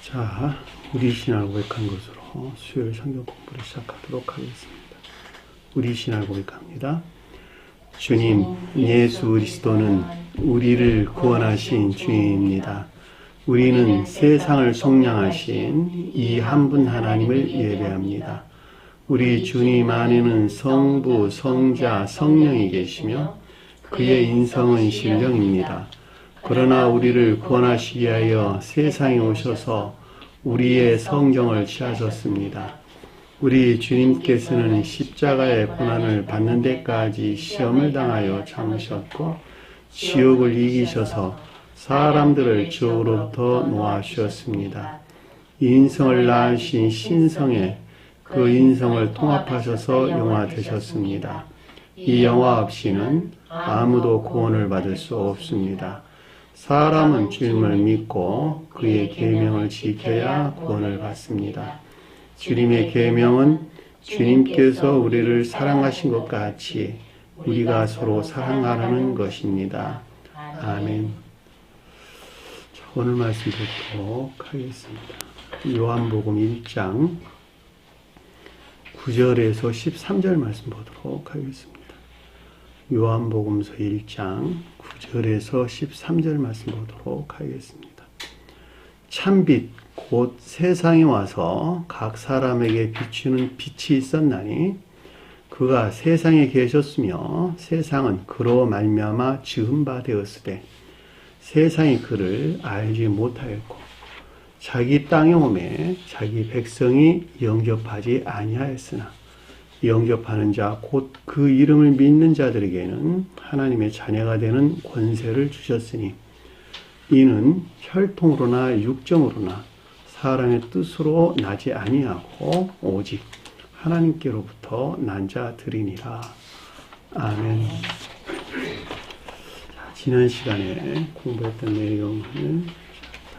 자, 우리 신앙을 고백한 것으로 수요일 성경 공부를 시작하도록 하겠습니다. 우리 신앙을 고백합니다. 주님, 예수 그리스도는 우리를 구원하신 주님입니다. 우리는 세상을 속량하신 이 한 분 하나님을 예배합니다. 우리 주님 안에는 성부, 성자, 성령이 계시며 그의 인성은 신령입니다. 그러나 우리를 구원하시기 위하여 세상에 오셔서 우리의 성경을 취하셨습니다. 우리 주님께서는 십자가의 고난을 받는 데까지 시험을 당하여 참으셨고 지옥을 이기셔서 사람들을 지옥으로부터 놓아주셨습니다. 인성을 낳으신 신성에 그 인성을 통합하셔서 영화 되셨습니다. 이 영화 없이는 아무도 구원을 받을 수 없습니다. 사람은 주님을 믿고 그의 계명을 지켜야 구원을 받습니다. 주님의 계명은 주님께서 우리를 사랑하신 것 같이 우리가 서로 사랑하라는 것입니다. 아멘. 자, 오늘 말씀 듣도록 하겠습니다. 요한복음 1장 9절에서 13절 말씀 보도록 하겠습니다. 요한복음서 1장 9절에서 13절 말씀 보도록 하겠습니다. 참빛 곧 세상에 와서 각 사람에게 비추는 빛이 있었나니 그가 세상에 계셨으며 세상은 그로 말미암아 지은 바 되었으되 세상이 그를 알지 못하였고 자기 땅에 오매 자기 백성이 영접하지 아니하였으나 영접하는 자 곧 그 이름을 믿는 자들에게는 하나님의 자녀가 되는 권세를 주셨으니 이는 혈통으로나 육정으로나 사람의 뜻으로 나지 아니하고 오직 하나님께로부터 난 자들이니라. 아멘. 자, 지난 시간에 공부했던 내용을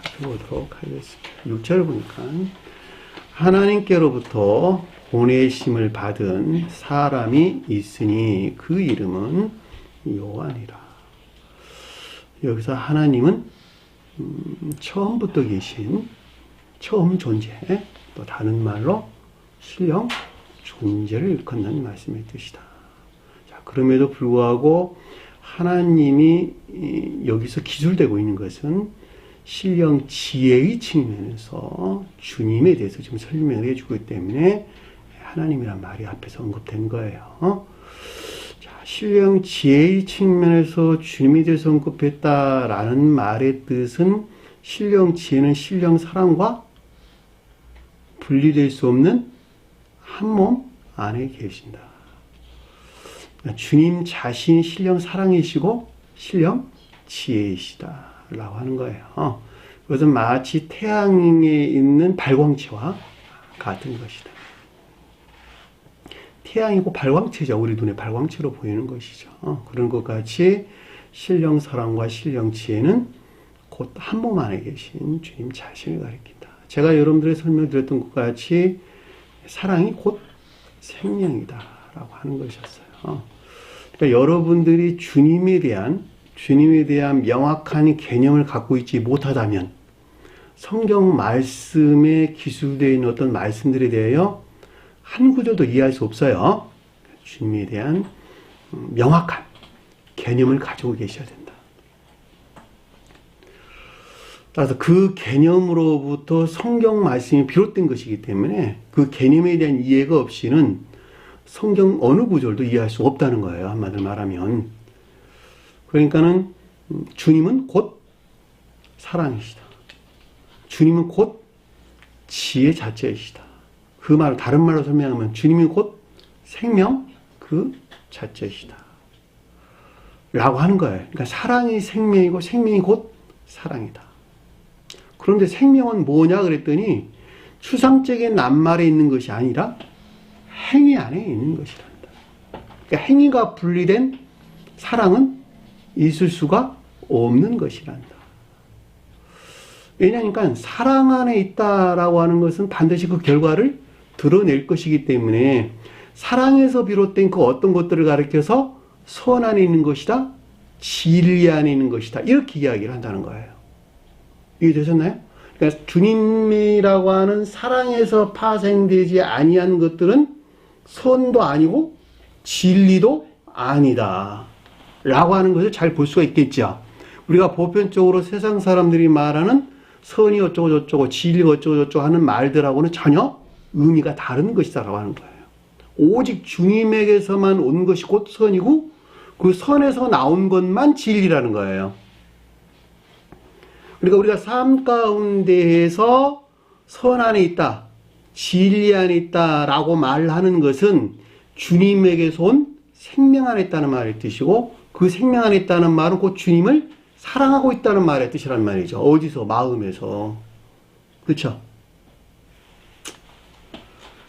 살펴보도록 하겠습니다. 6절 보니까 하나님께로부터 보내심을 받은 사람이 있으니 그 이름은 요한이라. 여기서 하나님은 처음부터 계신 처음 존재, 또 다른 말로 신령 존재를 일컫는 말씀의 뜻이다. 자, 그럼에도 불구하고 하나님이 여기서 기술되고 있는 것은 신령 지혜의 측면에서 주님에 대해서 지금 설명을 해주고 있기 때문에 하나님이란 말이 앞에서 언급된 거예요. 자, 신령 지혜의 측면에서 주님에 대해서 언급했다라는 말의 뜻은 신령 지혜는 신령 사랑과 분리될 수 없는 한 몸 안에 계신다. 주님 자신이 신령 사랑이시고 신령 지혜이시다라고 하는 거예요. 그것은 마치 태양에 있는 발광체와 같은 것이다. 태양이고 발광체죠. 우리 눈에 발광체로 보이는 것이죠. 그런 것 같이 신령 사랑과 신령 지혜는 곧 한 몸 안에 계신 주님 자신을 가리킨다. 제가 여러분들의 설명드렸던 것 같이 사랑이 곧 생명이다 라고 하는 것이었어요. 그러니까 여러분들이 주님에 대한 명확한 개념을 갖고 있지 못하다면 성경 말씀에 기술되어 있는 어떤 말씀들에 대하여 한 구절도 이해할 수 없어요. 주님에 대한 명확한 개념을 가지고 계셔야 된다. 따라서 그 개념으로부터 성경 말씀이 비롯된 것이기 때문에 그 개념에 대한 이해가 없이는 성경 어느 구절도 이해할 수 없다는 거예요. 한마디로 말하면. 그러니까는 주님은 곧 사랑이시다. 주님은 곧 지혜 자체이시다. 그 말을 다른 말로 설명하면 주님이 곧 생명 그 자체이시다. 라고 하는 거예요. 그러니까 사랑이 생명이고 생명이 곧 사랑이다. 그런데 생명은 뭐냐 그랬더니 추상적인 낱말에 있는 것이 아니라 행위 안에 있는 것이란다. 그러니까 행위가 분리된 사랑은 있을 수가 없는 것이란다. 왜냐하니까 사랑 안에 있다라고 하는 것은 반드시 그 결과를 드러낼 것이기 때문에 사랑에서 비롯된 그 어떤 것들을 가리켜서 선 안에 있는 것이다, 진리 안에 있는 것이다 이렇게 이야기를 한다는 거예요. 이해되셨나요? 그러니까 주님이라고 하는 사랑에서 파생되지 아니한 것들은 선도 아니고 진리도 아니다 라고 하는 것을 잘 볼 수가 있겠죠. 우리가 보편적으로 세상 사람들이 말하는 선이 어쩌고 저쩌고 진리가 어쩌고 저쩌고 하는 말들하고는 전혀 의미가 다른 것이다 라고 하는 거예요. 오직 주님에게서만 온 것이 곧 선이고 그 선에서 나온 것만 진리라는 거예요. 그러니까 우리가 삶 가운데에서 선 안에 있다, 진리 안에 있다 라고 말하는 것은 주님에게서 온 생명 안에 있다는 말의 뜻이고, 그 생명 안에 있다는 말은 곧 주님을 사랑하고 있다는 말의 뜻이란 말이죠. 어디서? 마음에서. 그렇죠?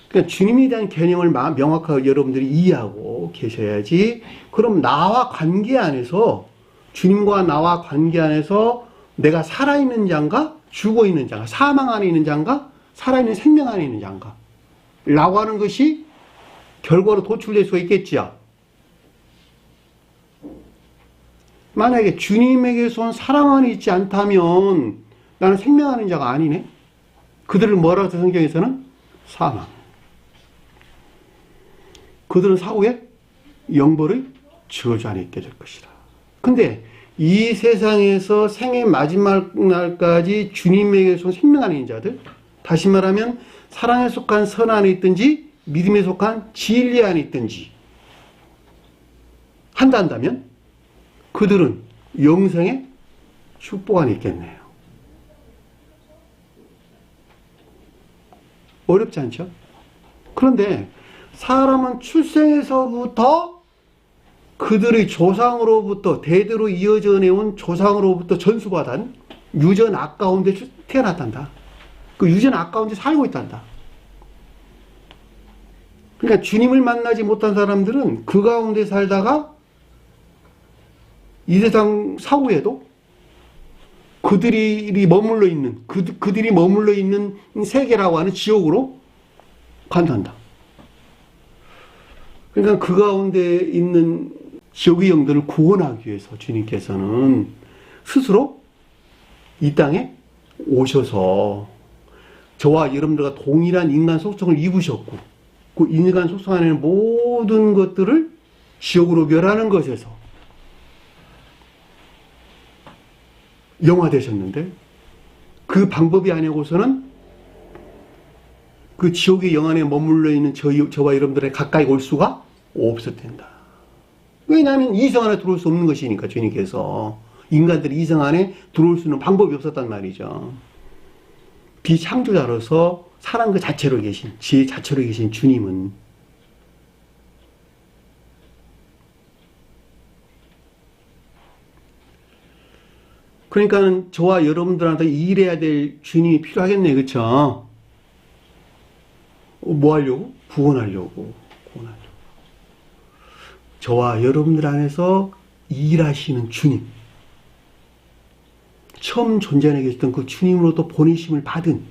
그러니까 주님에 대한 개념을 명확하게 여러분들이 이해하고 계셔야지. 그럼 나와 관계 안에서, 주님과 나와 관계 안에서 내가 살아있는 자인가 죽어있는 자인가, 사망 안에 있는 자인가 살아있는 생명 안에 있는 자인가 라고 하는 것이 결과로 도출될 수가 있겠지요. 만약에 주님에게서 온 사랑 안에 있지 않다면 나는 생명 안에 있는 자가 아니네. 그들을 뭐라고 해서 성경에서는 사망, 그들은 사후에 영벌의 저주 안에 있게 될 것이다. 근데 이 세상에서 생의 마지막 날까지 주님에게서 생명 안에 있는 자들, 다시 말하면 사랑에 속한 선 안에 있든지 믿음에 속한 진리 안에 있든지 한다면 그들은 영생의 축복 안에 있겠네요. 어렵지 않죠? 그런데 사람은 출생에서부터 그들의 조상으로부터 대대로 이어져 내온 조상으로부터 전수받은 유전 악 가운데 태어났단다. 그 유전 악 가운데 살고 있단다. 그러니까 주님을 만나지 못한 사람들은 그 가운데 살다가 이 세상 사후에도 그들이 머물러 있는 그들이 머물러 있는 세계라고 하는 지옥으로 간단다. 그러니까 그 가운데 있는 지옥의 영들을 구원하기 위해서 주님께서는 스스로 이 땅에 오셔서 저와 여러분들과 동일한 인간 속성을 입으셨고, 그 인간 속성 안에는 모든 것들을 지옥으로 멸하는 것에서 영화되셨는데, 그 방법이 아니고서는 그 지옥의 영 안에 머물러 있는 저와 여러분들의 가까이 올 수가 없었단다. 왜냐하면 이성 안에 들어올 수 없는 것이니까. 주님께서 인간들이 이성 안에 들어올 수 있는 방법이 없었단 말이죠. 비창조자로서 사랑 그 자체로 계신, 지혜 자체로 계신 주님은 그러니까 저와 여러분들한테 일해야 될 주님이 필요하겠네요. 그렇죠? 뭐 하려고? 구원하려고. 저와 여러분들 안에서 일하시는 주님, 처음 존재하게 계셨던 그 주님으로부터 보내심을 받은,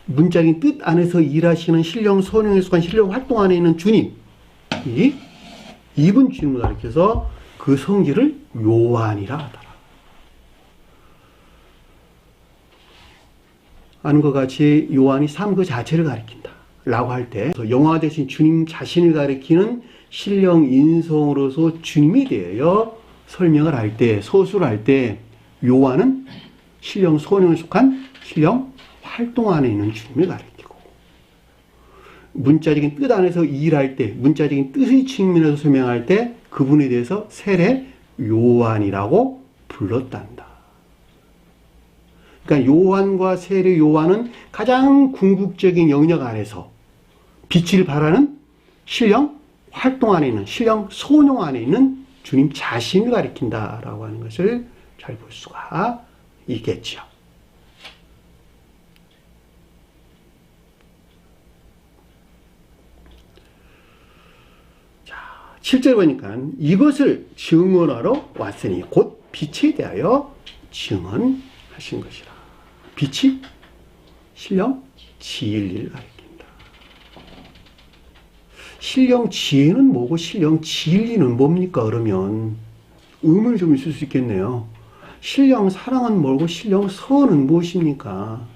문자적인 뜻 안에서 일하시는 신령 선행에 속한 신령 활동 안에 있는 주님, 이분 주님을 가리켜서 그 성질을 요한이라 하더라. 아는 것 같이 요한이 삶 그 자체를 가리킨다 라고 할 때, 영화 대신 주님 자신을 가리키는 신령 인성으로서 주님에 대하여 설명을 할 때, 서술을 할 때, 요한은 신령 소명에 속한 신령 활동 안에 있는 주님을 가리키고, 문자적인 뜻 안에서 일할 때, 문자적인 뜻의 측면에서 설명할 때 그분에 대해서 세례 요한이라고 불렀단다. 그러니까 요한과 세례 요한은 가장 궁극적인 영역 안에서 빛을 발하는 신령 활동 안에 있는, 신령 소용 안에 있는 주님 자신을 가리킨다라고 하는 것을 잘 볼 수가 있겠죠. 자, 7절 보니까 이것을 증언하러 왔으니 곧 빛에 대하여 증언하신 것이라. 빛이 신령 진리를 가리킨다. 신령 지혜는 뭐고 신령 진리는 뭡니까? 그러면 의문이 좀 있을 수 있겠네요. 신령 사랑은 뭐고 신령 선은 무엇입니까?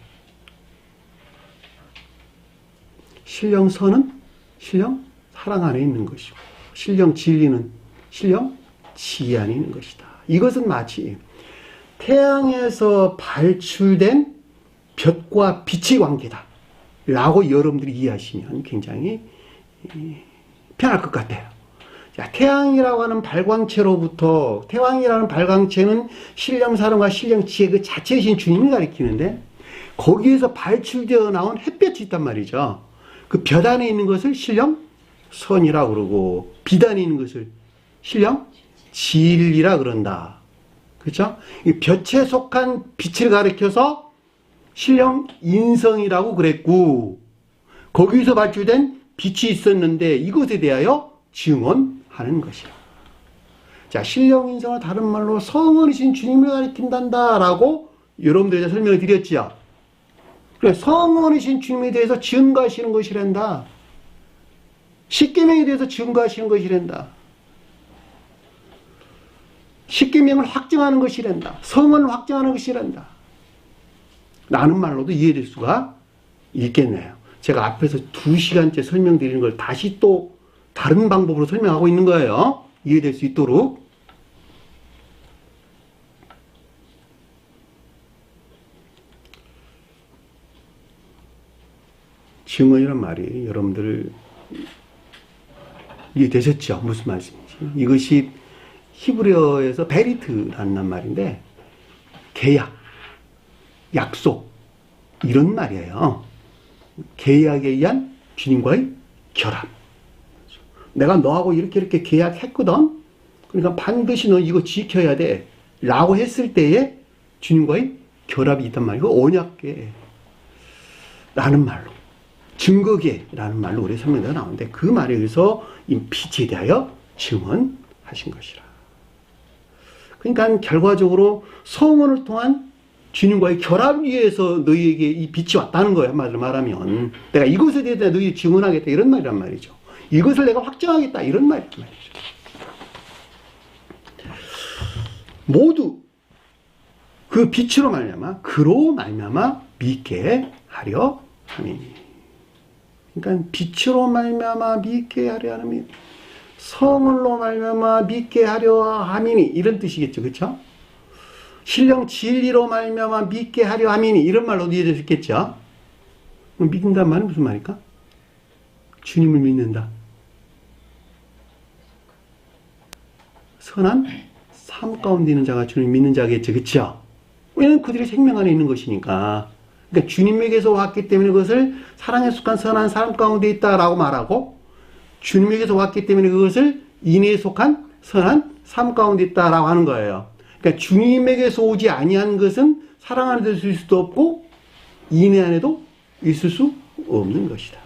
신령 선은 신령 사랑 안에 있는 것이고 신령 진리는 신령 지혜 안에 있는 것이다. 이것은 마치 태양에서 발출된 볕과 빛의 관계다 라고 여러분들이 이해하시면 굉장히 편할 것 같아요. 자, 태양이라고 하는 발광체로부터, 태양이라는 발광체는 신령 사랑과 신령 지혜 그 자체이신 주님을 가리키는데 거기에서 발출되어 나온 햇볕이 있단 말이죠. 그 볕 안에 있는 것을 신령 선이라고 그러고 빛 안에 있는 것을 신령 진리라 그런다. 그렇죠? 이 볕에 속한 빛을 가리켜서 신령 인성이라고 그랬고 거기서 발출된 빛이 있었는데 이것에 대하여 증언하는 것이라. 자, 신령 인성은 다른 말로 성원이신 주님을 가리킨단다라고 여러분들에게 설명을 드렸지요. 그래, 성원이신 주님에 대해서 증거하시는 것이란다. 십계명에 대해서 증거하시는 것이란다. 십계명을 확증하는 것이란다. 성원을 확증하는 것이란다. 라는 말로도 이해될 수가 있겠네요. 제가 앞에서 2시간째 설명드리는 걸 다시 또 다른 방법으로 설명하고 있는 거예요. 이해될 수 있도록. 증언이란 말이 여러분들 이해되셨죠? 무슨 말씀인지. 이것이 히브리어에서 베리트라는 말인데 계약, 약속 이런 말이에요. 계약에 의한 주님과의 결합. 내가 너하고 이렇게 계약했거든. 그러니까 반드시 너 이거 지켜야 돼. 라고 했을 때에 주님과의 결합이 있단 말이고 언약계 라는 말로 증거계라는 말로 우리 설명대가 나오는데 그 말에 의해서 이 빛에 대하여 증언하신 것이라. 그러니까 결과적으로 성원을 통한 주님과의 결합 위에서 너희에게 이 빛이 왔다는 거예요. 한마디로 말하면 내가 이것에 대해서 너희 증언하겠다 이런 말이란 말이죠. 이것을 내가 확정하겠다 이런 말이란 말이죠. 모두 그 빛으로 말미암아 그로 말미암아 믿게 하려 함이니. 그러니까 빛으로 말미암아 믿게 하려 함이니 성을로 말미암아 믿게 하려 함이니 이런 뜻이겠죠. 그렇죠? 신령 진리로 말미암아 믿게 하려 함이니 이런 말로도 이해될 수 있겠죠. 믿는다는 말은 무슨 말일까? 주님을 믿는다. 선한 삶 가운데 있는 자가 주님을 믿는 자겠죠. 그렇죠? 왜냐하면 그들이 생명 안에 있는 것이니까. 그러니까 주님에게서 왔기 때문에 그것을 사랑에 속한 선한 삶 가운데 있다라고 말하고 주님에게서 왔기 때문에 그것을 인애에 속한 선한 삶 가운데 있다라고 하는 거예요. 그러니까 주님에게서 오지 아니한 것은 사랑 안에 있을 수도 없고 인애 안에도 있을 수 없는 것이다.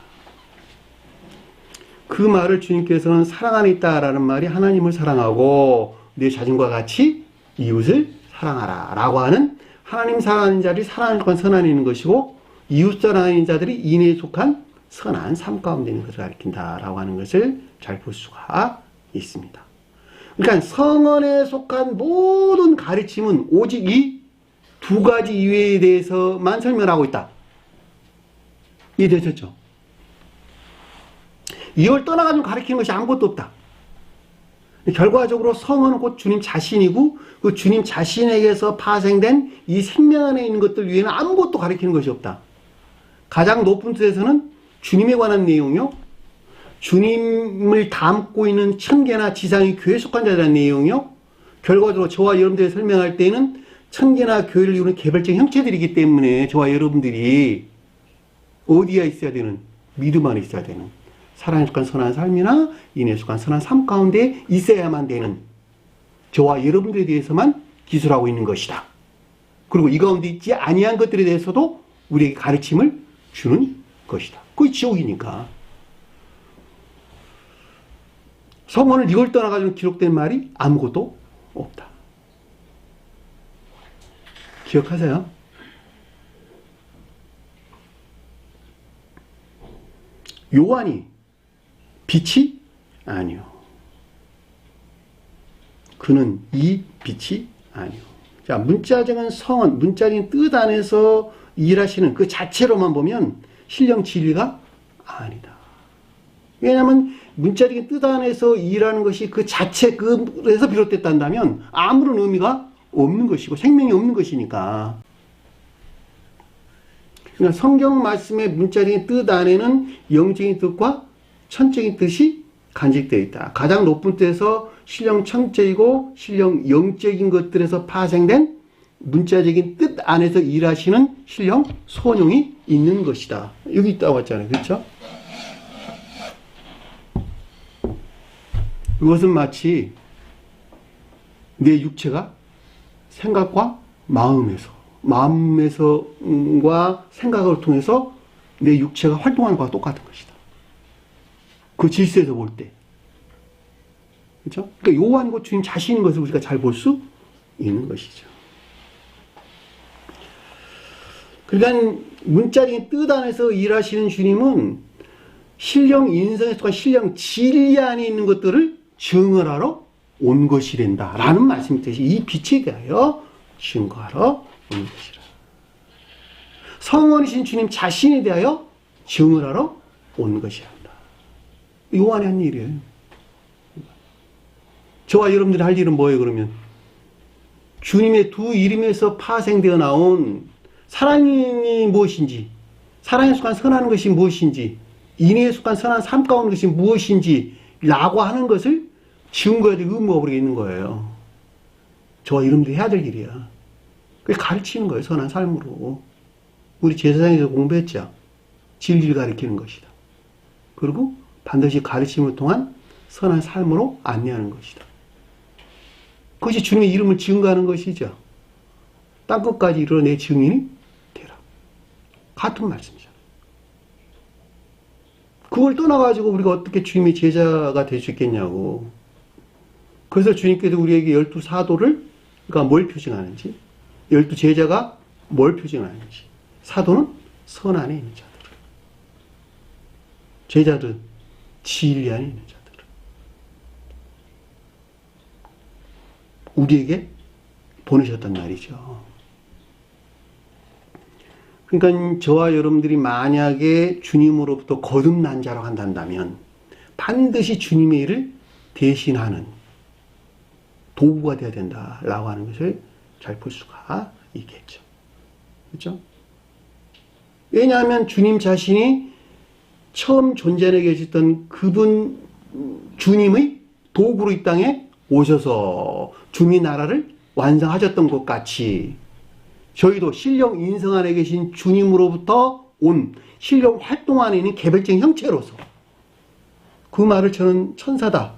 그 말을 주님께서는 사랑 안에 있다라는 말이 하나님을 사랑하고 내 자신과 같이 이웃을 사랑하라 라고 하는 하나님 사랑하는 자들이 사랑에 속한 선 안에 있는 것이고 이웃 사랑하는 자들이 인애에 속한 선한 삶 가운데 있는 것을 가리킨다라고 하는 것을 잘 볼 수가 있습니다. 그러니까 성언에 속한 모든 가르침은 오직 이 두 가지 이외에 대해서만 설명하고 있다. 이해되셨죠? 이걸 떠나가지고 가르치는 것이 아무것도 없다. 결과적으로 성언은 곧 주님 자신이고 그 주님 자신에게서 파생된 이 생명 안에 있는 것들 위에는 아무것도 가르치는 것이 없다. 가장 높은 뜻에서는 주님에 관한 내용이요. 주님을 담고 있는 천계나 지상의 교회에 속한 자들의 내용이요. 결과적으로 저와 여러분들이 설명할 때는 천계나 교회를 이루는 개별적 형체들이기 때문에 저와 여러분들이 어디에 있어야 되는? 믿음 안에 있어야 되는 사랑에 속한 선한 삶이나 인애에 속한 선한 삶 가운데 있어야만 되는 저와 여러분들에 대해서만 기술하고 있는 것이다. 그리고 이 가운데 있지 아니한 것들에 대해서도 우리에게 가르침을 주는 것이다. 그게 지옥이니까. 성원을 이걸 떠나가지고 기록된 말이 아무것도 없다. 기억하세요? 요한이 빛이 아니요. 그는 이 빛이 아니요. 자, 문자적인 성은, 문자적인 뜻 안에서 일하시는 그 자체로만 보면 신령 진리가 아니다. 왜냐하면 문자적인 뜻 안에서 일하는 것이 그 자체 그에서 비롯됐단다면 아무런 의미가 없는 것이고 생명이 없는 것이니까. 그러니까 성경 말씀의 문자적인 뜻 안에는 영적인 뜻과 천적인 뜻이 간직되어 있다. 가장 높은 뜻에서 신령 천적이고 신령 영적인 것들에서 파생된 문자적인 뜻 안에서 일하시는 신령 소원용이 있는 것이다. 여기 있다고 했잖아요. 그렇죠? 이것은 마치 내 육체가 생각과 마음에서과 생각을 통해서 내 육체가 활동하는 것과 똑같은 것이다. 그 질서에서 볼 때. 그렇죠? 그러니까 요한고 주님 자신인 것을 우리가 잘 볼 수 있는 것이죠. 그러니까 문자적인 뜻 안에서 일하시는 주님은 신령 인성에 속한 신령 진리 안에 있는 것들을 증언하러 온 것이란다 라는 말씀이 뜻이 이 빛에 대하여 증거하러 온 것이라. 성원이신 주님 자신에 대하여 증언하러 온 것이란다. 요한이 한 일이에요. 저와 여러분들이 할 일은 뭐예요 그러면? 주님의 두 이름에서 파생되어 나온 사랑이 무엇인지, 사랑에 속한 선한 것이 무엇인지, 인애에 속한 선한 삶 가운데 것이 무엇인지 라고 하는 것을 증거해야 될 의무가 우리에게 있는 거예요. 저와 여러분들이 해야 될 일이야. 그게 가르치는 거예요. 선한 삶으로. 우리 제사장에서 공부했죠. 진리를 가르치는 것이다. 그리고 반드시 가르침을 통한 선한 삶으로 안내하는 것이다. 그것이 주님의 이름을 증거하는 것이죠. 땅끝까지 이르러 내 증인이 되라. 같은 말씀이잖아요. 그걸 떠나가지고 우리가 어떻게 주님의 제자가 될 수 있겠냐고. 그래서 주님께서 우리에게 12사도를, 그러니까 뭘 표징하는지, 12제자가 뭘 표징하는지. 사도는 선 안에 있는 자들. 제자들은 진리 안에 있는 자들. 우리에게 보내셨단 말이죠. 그러니까 저와 여러분들이 만약에 주님으로부터 거듭난 자라고 한다면 반드시 주님의 일을 대신하는 도구가 되어야 된다라고 하는 것을 잘 볼 수가 있겠죠. 그렇죠? 왜냐하면 주님 자신이 처음 존재하게 계셨던 그분 주님의 도구로 이 땅에 오셔서 주님의 나라를 완성하셨던 것 같이 저희도 신령 인성 안에 계신 주님으로부터 온 신령 활동 안에 있는 개별적인 형체로서 그 말을 저는 천사다,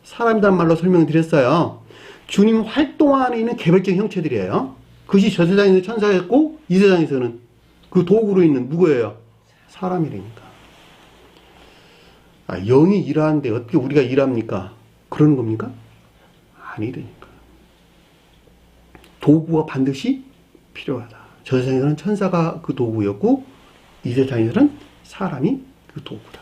사람이란 말로 설명드렸어요. 주님 활동 안에 있는 개별적인 형체들이에요. 그것이 저 세상에서 천사였고 이 세상에서는 그 도구로 있는 누구예요? 사람이라니까. 영이 일하는데 어떻게 우리가 일합니까? 그러는 겁니까? 아니라니까. 도구가 반드시 필요하다. 저 세상에서는 천사가 그 도구였고 이 세상에서는 사람이 그 도구다.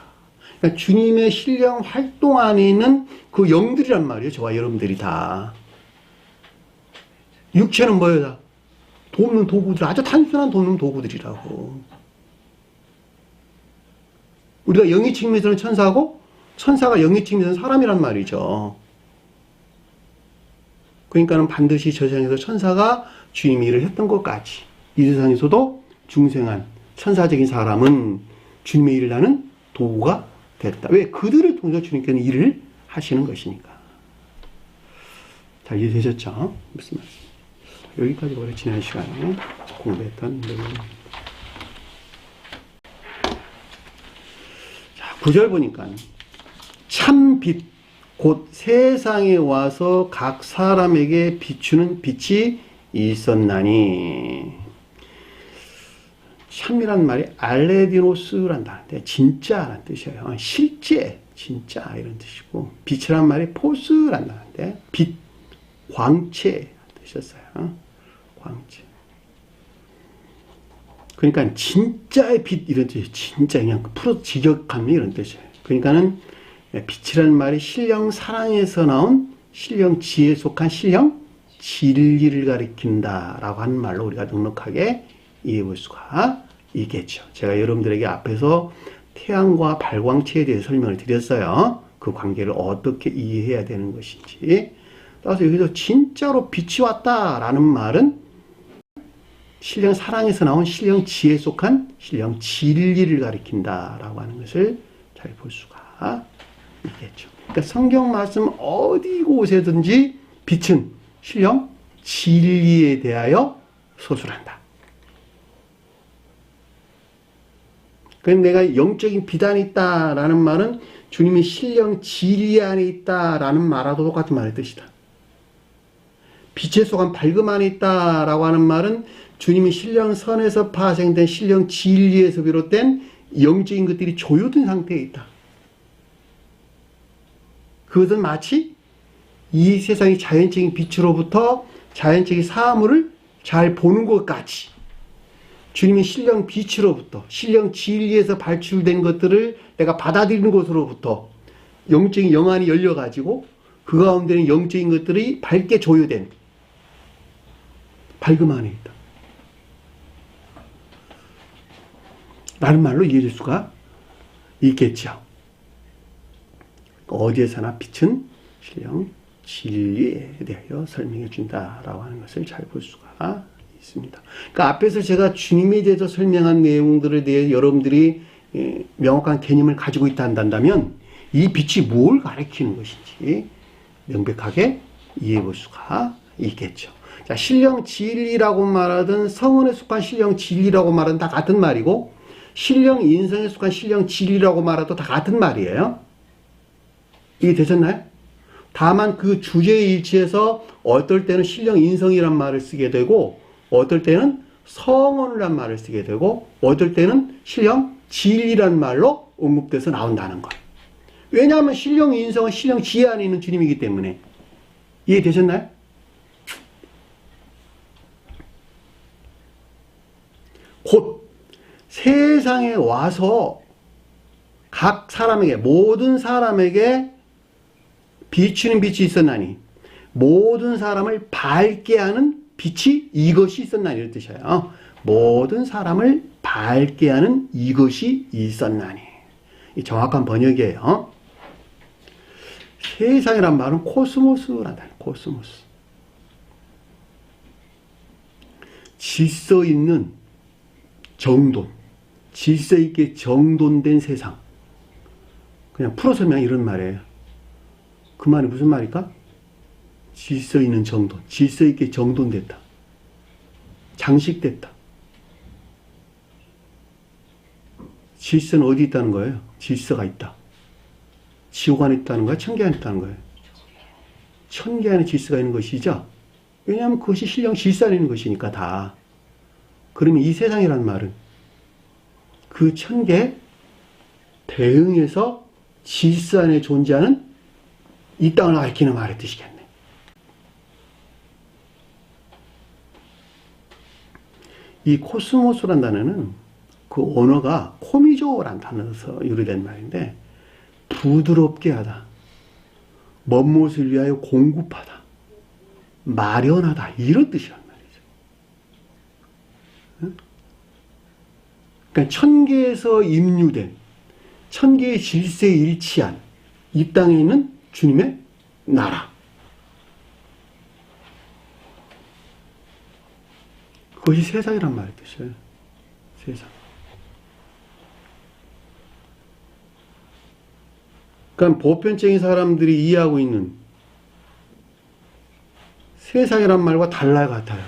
그러니까 주님의 신령 활동 안에 있는 그 영들이란 말이에요. 저와 여러분들이 다. 육체는 뭐예요? 다 돕는 도구들, 아주 단순한 돕는 도구들이라고. 우리가 영의 측면에서는 천사고 천사가 영의 측면에서는 사람이란 말이죠. 그러니까는 반드시 저 세상에서 천사가 주님이 일을 했던 것 같이 이 세상에서도 중생한 천사적인 사람은 주님의 일을 하는 도구가 됐다. 왜? 그들을 통해서 주님께는 일을 하시는 것이니까. 잘 이해되셨죠? 무슨 말씀? 여기까지 원래 지난 시간에 공부했던 내용입니다. 자, 9절 보니까 참 빛, 곧 세상에 와서 각 사람에게 비추는 빛이 있었나니. 참이란 말이 알레디노스란다는데 진짜라는 뜻이에요. 실제, 진짜 이런 뜻이고, 빛이란 말이 포스란다는데 빛, 광채 뜻이었어요. 광채. 그러니까 진짜의 빛 이런 뜻이에요. 진짜 그냥 풀어 직역하면 이런 뜻이에요. 그러니까는 빛이라는 말이 신령 사랑에서 나온 신령 지혜에 속한 신령 진리를 가리킨다라고 하는 말로 우리가 넉넉하게 이해해 볼 수가 있겠죠. 제가 여러분들에게 앞에서 태양과 발광체에 대해 설명을 드렸어요. 그 관계를 어떻게 이해해야 되는 것인지. 따라서 여기서 진짜로 빛이 왔다라는 말은 신령 사랑에서 나온 신령 지혜에 속한 신령 진리를 가리킨다라고 하는 것을 잘 볼 수가 있겠죠. 그러니까 성경 말씀 어디 곳에든지 빛은 신령 진리에 대하여 소술한다. 그럼 내가 영적인 비단이 있다라는 말은 주님이 신령 진리 안에 있다라는 말하고 똑같은 말의 뜻이다. 빛에 속한 밝음 안에 있다라고 하는 말은 주님이 신령 선에서 파생된 신령 진리에서 비롯된 영적인 것들이 조효된 상태에 있다. 그것은 마치 이 세상의 자연적인 빛으로부터 자연적인 사물을 잘 보는 것 같이 주님이 신령 빛으로부터 신령 진리에서 발출된 것들을 내가 받아들이는 것으로부터 영적인 영안이 열려가지고 그 가운데는 영적인 것들이 밝게 조효된 밝음 안에 있다. 라는 말로 이해될 수가 있겠죠. 어디에서나 빛은 신령 진리에 대하여 설명해 준다라고 하는 것을 잘 볼 수가 있습니다. 그러니까 앞에서 제가 주님에 대해서 설명한 내용들에 대해 여러분들이 명확한 개념을 가지고 있다 한다면 이 빛이 뭘 가리키는 것인지 명백하게 이해해 볼 수가 있겠죠. 자, 신령 진리라고 말하든 성은에 속한 신령 진리라고 말하든 다 같은 말이고 신령 인성에 속한 신령 진리라고 말해도 다 같은 말이에요. 이게 되셨나요? 다만 그 주제에 일치해서 어떨 때는 신령 인성이란 말을 쓰게 되고 어떨 때는 성언이란 말을 쓰게 되고 어떨 때는 신령 진리란 말로 언급돼서 나온다는 거예요. 왜냐하면 신령 인성은 신령 지혜 안에 있는 주님이기 때문에. 이해되셨나요? 곧 세상에 와서 각 사람에게 모든 사람에게 비추는 빛이 있었나니 모든 사람을 밝게 하는 빛이 이것이 있었나니 이런 뜻이에요. 모든 사람을 밝게 하는 이것이 있었나니. 이 정확한 번역이에요. 세상이란 말은 코스모스란다. 코스모스. 질서 있는 정돈. 질서 있게 정돈된 세상. 그냥 풀어 설명 이런 말이에요. 그 말이 무슨 말일까? 질서 있는 정돈. 질서 있게 정돈됐다. 장식됐다. 질서는 어디 있다는 거예요? 질서가 있다. 지옥 안에 있다는 거야? 천계 안에 있다는 거예요? 천계 안에 질서가 있는 것이죠? 왜냐하면 그것이 신령 질서 안에 있는 것이니까 다. 그러면 이 세상이라는 말은 그 천계에 대응해서 질서 안에 존재하는 이 땅을 가리키는 말의 뜻이겠네. 이 코스모스란 단어는 그 언어가 코미조란 단어에서 유래된 말인데 부드럽게 하다, 먼 무엇을 위하여 공급하다, 마련하다 이런 뜻이란 말이죠. 그러니까 천계에서 임류된 천계의 질서에 일치한 이 땅에 있는 주님의 나라. 그것이 세상이란 말의 뜻이에요. 세상. 그러니까 보편적인 사람들이 이해하고 있는 세상이란 말과 달라요, 같아요.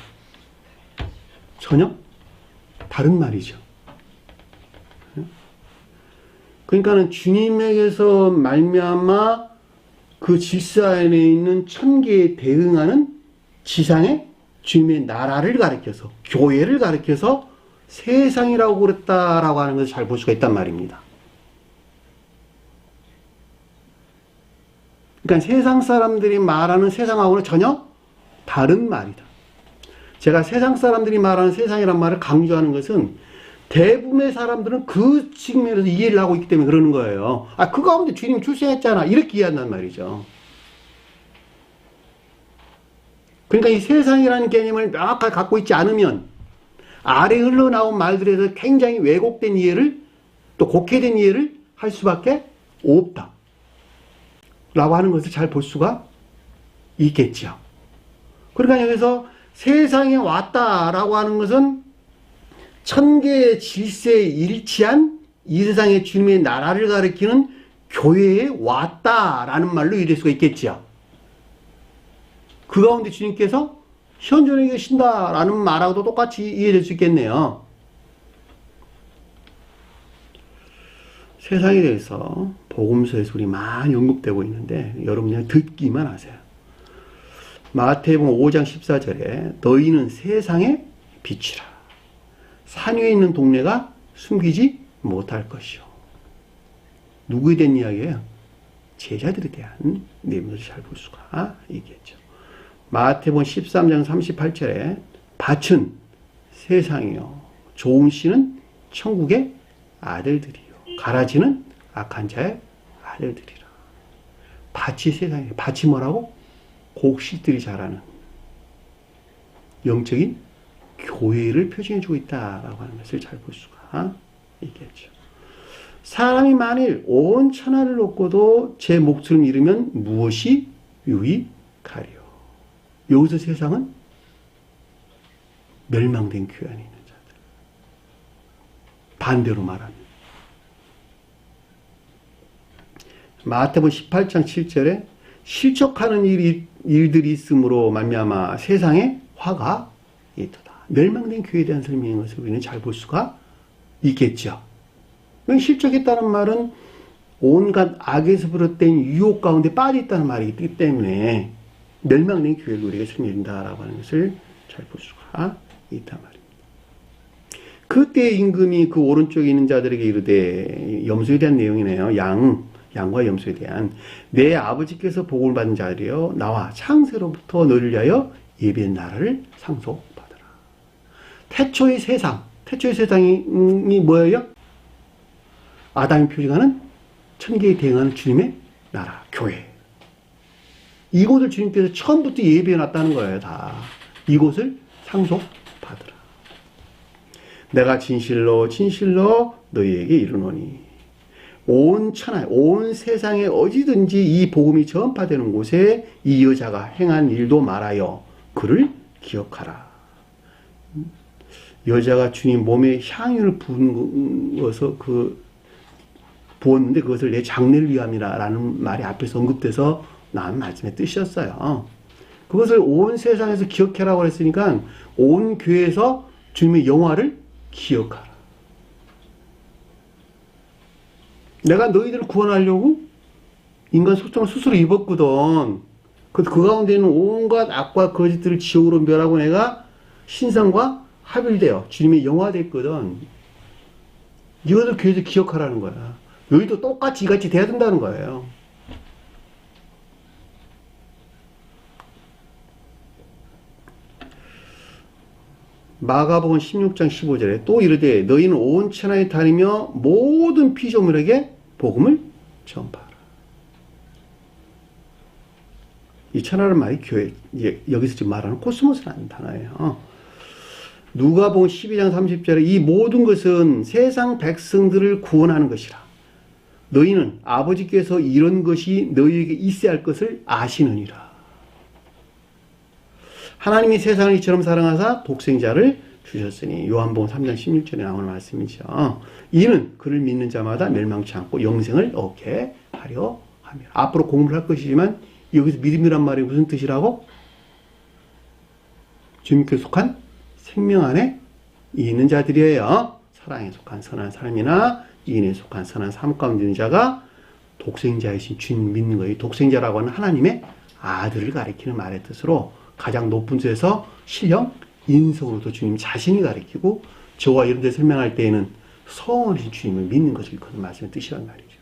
전혀 다른 말이죠. 그러니까는 주님에게서 말미암아 그 질서 안에 있는 천계에 대응하는 지상의 주님의 나라를 가리켜서 교회를 가리켜서 세상이라고 그랬다라고 하는 것을 잘 볼 수가 있단 말입니다. 그러니까 세상 사람들이 말하는 세상하고는 전혀 다른 말이다. 제가 세상 사람들이 말하는 세상이란 말을 강조하는 것은 대부분의 사람들은 그 측면에서 이해를 하고 있기 때문에 그러는 거예요. 아, 그 가운데 주님이 출생했잖아. 이렇게 이해한단 말이죠. 그러니까 이 세상이라는 개념을 명확하게 갖고 있지 않으면 아래 흘러나온 말들에서 굉장히 왜곡된 이해를 또 곡해된 이해를 할 수밖에 없다 라고 하는 것을 잘 볼 수가 있겠죠. 그러니까 여기서 세상에 왔다라고 하는 것은 천계의 질서에 일치한 이 세상의 주님의 나라를 가리키는 교회에 왔다라는 말로 이해될 수가 있겠죠. 그 가운데 주님께서 현존에 계신다라는 말하고도 똑같이 이해될 수 있겠네요. 세상에 대해서 복음서에서 우리 많이 언급되고 있는데 여러분 그냥 듣기만 하세요. 마태복음 5장 14절에 너희는 세상의 빛이라. 산 위에 있는 동네가 숨기지 못할 것이요. 누구에 대한 이야기예요? 제자들에 대한 내용을 잘 볼 수가 있겠죠. 마태복음 13장 38절에 밭은 세상이요 좋은 씨는 천국의 아들들이요 가라지는 악한 자의 아들들이라. 밭이 세상이에요. 밭이 뭐라고? 곡식들이 자라는 영적인 교회를 표현해주고 있다라고 하는 것을 잘 볼 수가 있겠죠. 사람이 만일 온 천하를 놓고도 제 목숨을 잃으면 무엇이 유익하리요. 여기서 세상은 멸망된 교회 안에 있는 자들. 반대로 말하면 마태복음 18장 7절에 실족하는 일들이 있으므로 말미암아 세상에 화가 있도다. 멸망된 교회에 대한 설명인 것을 우리는 잘 볼 수가 있겠죠. 실족했다는 말은 온갖 악에서 비롯된 유혹 가운데 빠져있다는 말이기 때문에 멸망된 교회를 우리가 설명한다라고 하는 것을 잘 볼 수가 있단 말입니다. 그때 임금이 그 오른쪽에 있는 자들에게 이르되, 염소에 대한 내용이네요. 양과 염소에 대한, 내 아버지께서 복을 받은 자들이여 나와 창세로부터 너를 위하여 예비한 나라를 상속받으라. 태초의 세상이 뭐예요? 아담이 표징하는 천계에 대응하는 주님의 나라, 교회. 이곳을 주님께서 처음부터 예비해 놨다는 거예요, 다. 이곳을 상속받으라. 내가 진실로 너희에게 이르노니 온 천하, 온 세상에 어디든지 이 복음이 전파되는 곳에 이 여자가 행한 일도 말하여 그를 기억하라. 여자가 주님 몸에 향유를 부어서 부었는데 그것을 내 장례를 위함이라는 말이 앞에서 언급돼서 나온 말씀의 뜻이었어요. 그것을 온 세상에서 기억해라고 했으니까 온 교회에서 주님의 영화를 기억하라. 내가 너희들을 구원하려고 인간 속성을 스스로 입었거든. 그 가운데는 온갖 악과 거짓들을 지옥으로 멸하고 내가 신성과 합일되어 주님의 영화 됐거든. 이것을 교회에서 기억하라는 거야. 너희도 똑같이 이같이 돼야 된다는 거예요. 마가복음 16장 15절에 또 이르되 너희는 온 천하에 다니며 모든 피조물에게 복음을 전파하라. 이 천하라는 말이 교회, 여기서 지금 말하는 코스모스라는 단어예요. 누가복음 12장 30절에 이 모든 것은 세상 백성들을 구원하는 것이라. 너희는 아버지께서 이런 것이 너희에게 있어야 할 것을 아시느니라. 하나님이 세상을 이처럼 사랑하사 독생자를 주셨으니, 요한복음 3장 16절에 나오는 말씀이죠. 이는 그를 믿는 자마다 멸망치 않고 영생을 얻게 하려 함이라. 앞으로 공부를 할 것이지만 여기서 믿음이란 말이 무슨 뜻이라고? 주님께 속한 생명 안에 있는 자들이에요. 사랑에 속한 선한 사람이나 이인에 속한 선한 삶 가운데 있는 자가 독생자이신 주님 믿는 거예요. 독생자라고 하는 하나님의 아들을 가리키는 말의 뜻으로 가장 높은 데서 신령 인성으로도 주님 자신이 가리키고, 저와 이런 데 설명할 때에는 성원이신 주님을 믿는 것을 그런 말씀의 뜻이란 말이죠.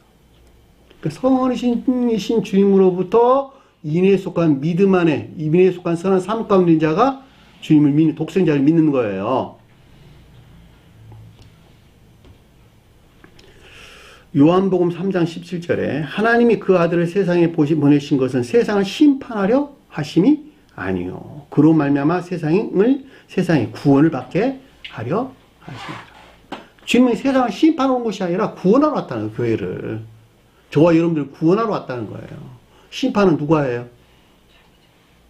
그러니까 성원이신 주님으로부터 인에 속한 믿음 안에, 인에 속한 선한 삶 가운데 있는 자가 주님을 믿는, 독생자를 믿는 거예요. 요한복음 3장 17절에 하나님이 그 아들을 세상에 보내신 것은 세상을 심판하려 하심이 아니요. 그로 말미암아 세상의 구원을 받게 하려 하십니다. 주님이 세상을 심판하러 온 것이 아니라 구원하러 왔다는 거예요, 교회를. 저와 여러분들 구원하러 왔다는 거예요. 심판은 누가 해요?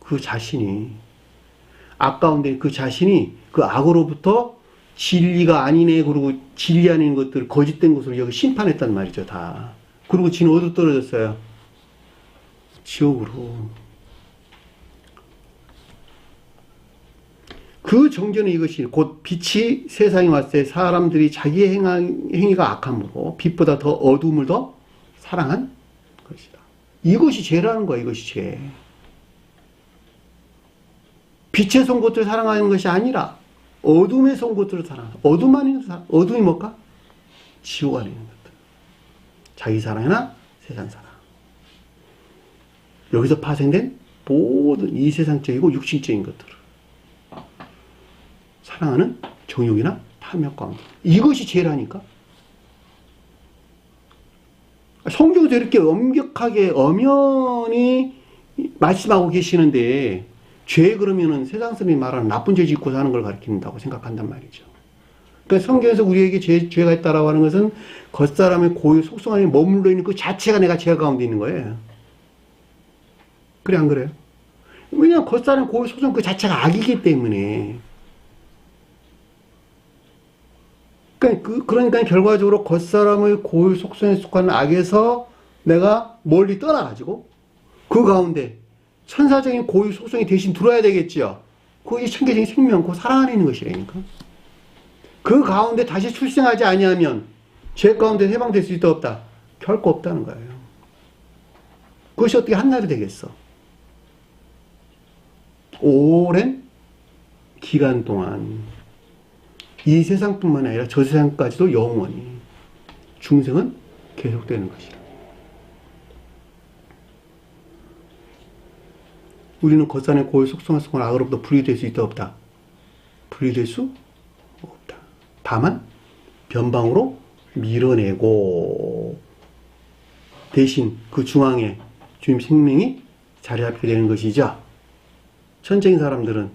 그 자신이. 아까운데 그 자신이 그 악으로부터 진리가 아니네, 그리고 진리 아닌 것들, 거짓된 것으로 여기 심판했단 말이죠, 다. 그리고 지는 어디로 떨어졌어요? 지옥으로. 그 정죄는 이것이 곧 빛이 세상에 왔을 때 사람들이 자기의 행위가 악함으로 빛보다 더 어두움을 더 사랑한 것이다. 이것이 죄라는 거야. 이것이 죄. 빛에 선 것들을 사랑하는 것이 아니라 어둠에 선 것들을 사랑한다. 어둠 안에 있는 사랑. 어둠이 뭘까? 지옥 안에 있는 것들. 자기 사랑이나 세상 사랑. 여기서 파생된 모든 이 세상적이고 육신적인 것들을 사랑하는 정욕이나 탐욕과 이것이 죄라니까. 성경에서 이렇게 엄격하게 엄연히 말씀하고 계시는데 죄 그러면은 세상 사람이 말하는 나쁜 죄 짓고 사는 걸 가리킨다고 생각한단 말이죠. 그러니까 성경에서 우리에게 죄가 있다라고 하는 것은 겉사람의 고유 속성 안에 머물러 있는 그 자체가 내가 죄 가운데 있는 거예요. 그래 안 그래요? 왜냐하면 겉사람의 고유 속성 그 자체가 악이기 때문에. 그러니까 결과적으로 겉사람의 고유 속성에 속하는 악에서 내가 멀리 떠나가지고 그 가운데 천사적인 고유 속성이 대신 들어야 되겠지요. 그게 천계적인 생명, 그 사랑 안에 있는 것이라니까. 그 가운데 다시 출생하지 아니하면 죄 가운데 해방될 수 있다 없다? 결코 없다는 거예요. 그것이 어떻게 한날이 되겠어? 오랜 기간 동안 이 세상뿐만 아니라 저 세상까지도 영원히 중생은 계속되는 것이다. 우리는 겉산의 고의 속성을 속한 악으로부터 분리될 수 있다 없다? 분리될 수 없다. 다만 변방으로 밀어내고 대신 그 중앙에 주님 생명이 자리 잡게 되는 것이죠. 천적인 사람들은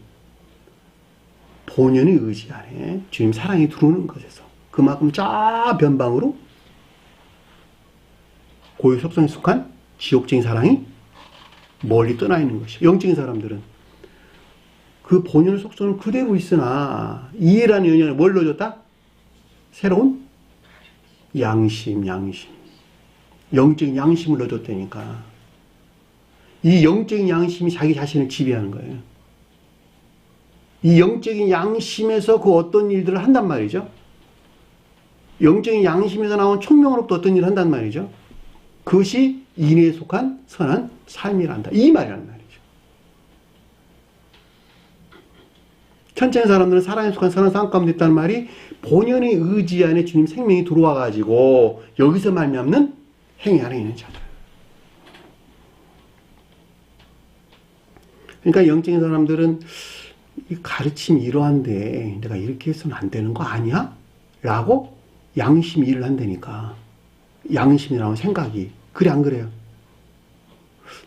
본연의 의지 안에 주님 사랑이 들어오는 것에서 그만큼 쫙 변방으로 고유 속성에 속한 지옥적인 사랑이 멀리 떠나 있는 것이죠. 영적인 사람들은 그 본연의 속성은 그대로 있으나 이해라는 연연을 뭘 넣어줬다? 새로운 양심. 영적인 양심을 넣어줬다니까. 이 영적인 양심이 자기 자신을 지배하는 거예요. 이 영적인 양심에서 그 어떤 일들을 한단 말이죠. 영적인 양심에서 나온 총명으로부터 어떤 일을 한단 말이죠. 그것이 인애에 속한 선한 삶이란다. 이 말이란 말이죠. 천천히 사람들은 사랑에 속한 선한 삶 가운데 있다는 말이 본연의 의지 안에 주님 생명이 들어와가지고 여기서 말미암는 행위 안에 있는 자들. 그러니까 영적인 사람들은 이 가르침이 이러한데 내가 이렇게 해서는 안 되는 거 아니야? 라고 양심이 일을 한다니까. 양심이라는 생각이. 그래 안 그래요?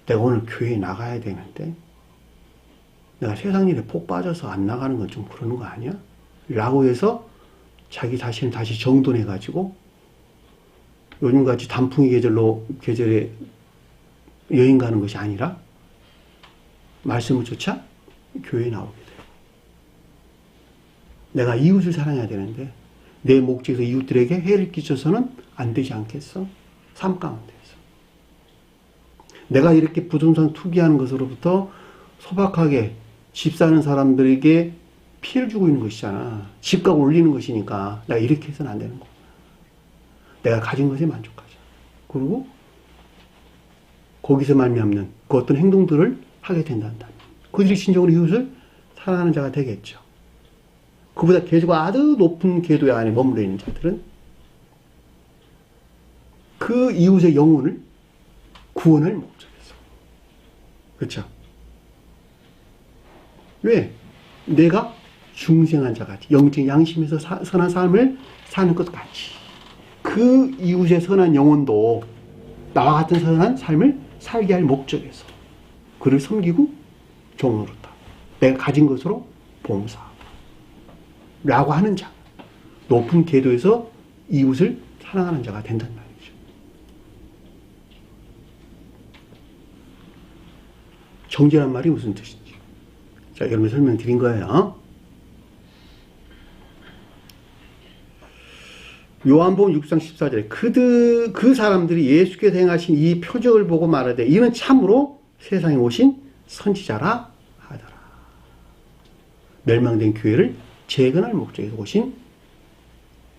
내가 오늘 교회에 나가야 되는데 내가 세상 일에 폭 빠져서 안 나가는 건 좀 그러는 거 아니야? 라고 해서 자기 자신을 다시 정돈해가지고 요즘같이 단풍이 계절에 여행 가는 것이 아니라 말씀을 쫓아 교회에 나오게 돼요. 내가 이웃을 사랑해야 되는데 내 목적에서 이웃들에게 해를 끼쳐서는 안 되지 않겠어? 삶 가운데서. 내가 이렇게 부동산 투기하는 것으로부터 소박하게 집 사는 사람들에게 피해를 주고 있는 것이잖아. 집값 올리는 것이니까 내가 이렇게 해서는 안 되는 거야. 내가 가진 것에 만족하자. 그리고 거기서 말미암는 그 어떤 행동들을 하게 된단다. 그들이 진정으로 이웃을 사랑하는 자가 되겠죠. 그보다 계수가 아주 높은 궤도 안에 머물러 있는 자들은 그 이웃의 영혼을 구원을 목적해서. 그렇죠? 왜? 내가 중생한 자 같이 영적 양심에서 선한 삶을 사는 것 같이 그 이웃의 선한 영혼도 나와 같은 선한 삶을 살게 할 목적에서 그를 섬기고 종노릇하고 내가 가진 것으로 봉사하고 라고 하는 자, 높은 계도에서 이웃을 사랑하는 자가 된단 말이죠. 정죄란 말이 무슨 뜻인지 자, 여러분 설명드린 거예요. 요한복음 6장 14절에 그 사람들이 예수께서 행하신 이 표적을 보고 말하되 이는 참으로 세상에 오신 선지자라 하더라. 멸망된 교회를 재건할 목적에서 오신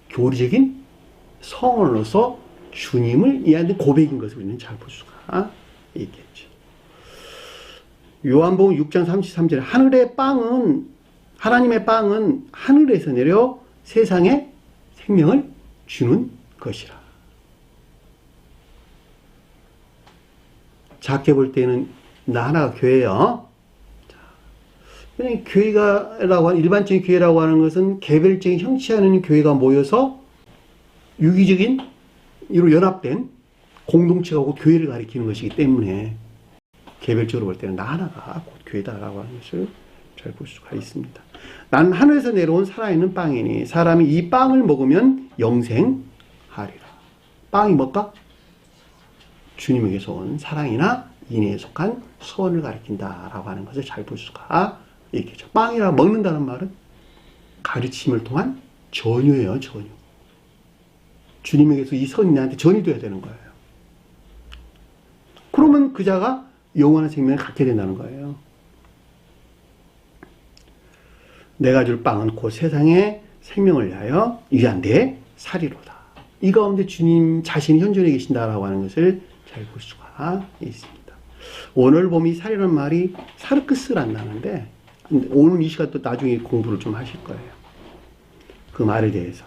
교리적인 성원으로서 주님을 이해하는 고백인 것을 우리는 잘 볼 수가 있겠죠. 요한복음 6장 33절에 하나님의 빵은 하늘에서 내려 세상에 생명을 주는 것이라. 작게 볼 때는 나 하나가 교회예요. 교회가라고 하는 일반적인 교회라고 하는 것은 개별적인 형체하는 교회가 모여서 유기적인 이로 연합된 공동체하고 교회를 가리키는 것이기 때문에 개별적으로 볼 때는 나 하나가 곧 교회다라고 하는 것을 잘 볼 수가 있습니다. 난 하늘에서 내려온 살아있는 빵이니 사람이 이 빵을 먹으면 영생하리라. 빵이 뭘까? 주님에게서 온 사랑이나 인애에 속한 소원을 가리킨다라고 하는 것을 잘 볼 수가 있겠죠. 빵이라 먹는다는 말은 가르침을 통한 전유예요. 전유. 주님에게서 이 선이 나한테 전이돼야 되는 거예요. 그러면 그 자가 영원한 생명을 갖게 된다는 거예요. 내가 줄 빵은 곧 세상의 생명을 위하여 위한데 살이로다. 이 가운데 주님 자신이 현존해 계신다라고 하는 것을 잘 볼 수가 있습니다. 오늘 보면 이 살이라는 말이 사르크스란다는데 오늘 이 시간 또 나중에 공부를 좀 하실 거예요. 그 말에 대해서.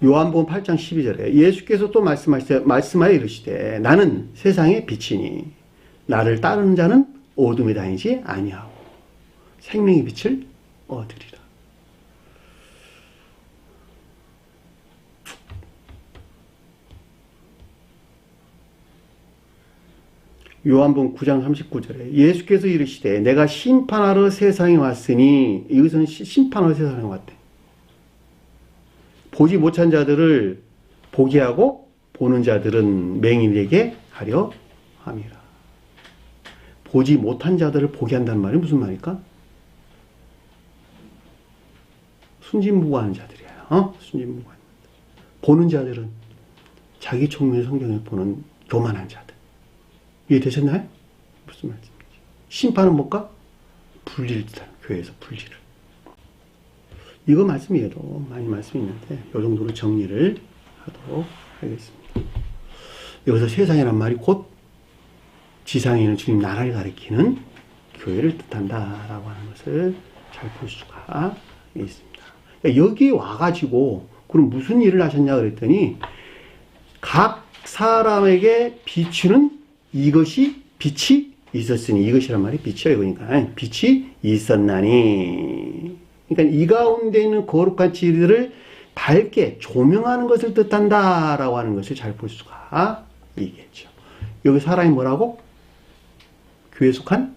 요한복음 8장 12절에 예수께서 또 말씀하여 이르시되 나는 세상의 빛이니 나를 따르는 자는 어둠에 다니지 아니하고 생명의 빛을 얻으리라. 요한복음 9장 39절에 예수께서 이르시되 내가 심판하러 세상에 왔으니 이것은 심판하러 세상에 왔대. 보지 못한 자들을 보게 하고 보는 자들은 맹인에게 하려 함이라. 보지 못한 자들을 보게 한다는 말이 무슨 말일까? 순진무구하는 자들이에요. 순진무구한. 보는 자들은 자기 총명의 성경을 보는 교만한 자들. 이해되셨나요? 무슨 말인지. 심판은 뭘까? 분리를 뜻하는 교회에서 분리를. 이거 말씀이에도 많이 말씀이 있는데 이 정도로 정리를 하도록 하겠습니다. 여기서 세상이란 말이 곧 지상에 있는 주님 나라를 가리키는 교회를 뜻한다라고 하는 것을 잘 볼 수가 있습니다. 여기 와가지고 그럼 무슨 일을 하셨냐 그랬더니 각 사람에게 비추는 이것이 빛이 있었으니 이것이란 말이 빛이에요. 그러니까 빛이 있었나니 그러니까 이 가운데 있는 거룩한 진리들을 밝게 조명하는 것을 뜻한다라고 하는 것을 잘 볼 수가 있겠죠. 여기 사람이 뭐라고? 교회에 속한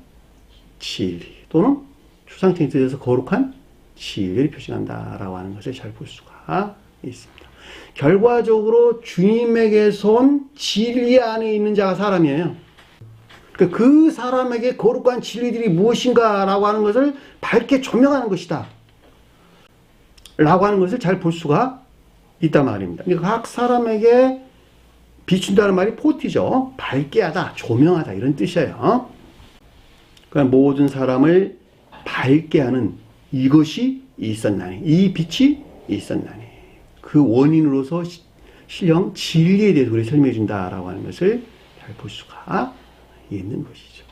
진리 또는 추상적인 뜻에서 거룩한 진리를 표시한다라고 하는 것을 잘 볼 수가 있습니다. 결과적으로 주님에게서 온 진리 안에 있는 자가 사람이에요. 그러니까 그 사람에게 거룩한 진리들이 무엇인가라고 하는 것을 밝게 조명하는 것이다. 라고 하는 것을 잘 볼 수가 있단 말입니다. 그러니까 각 사람에게 비춘다는 말이 포티죠. 밝게 하다, 조명하다 이런 뜻이에요. 그러니까 모든 사람을 밝게 하는 이것이 있었나니 이 빛이 있었나니 그 원인으로서 신령 진리에 대해서 우리 설명해 준다라고 하는 것을 잘 볼 수가 있는 것이죠.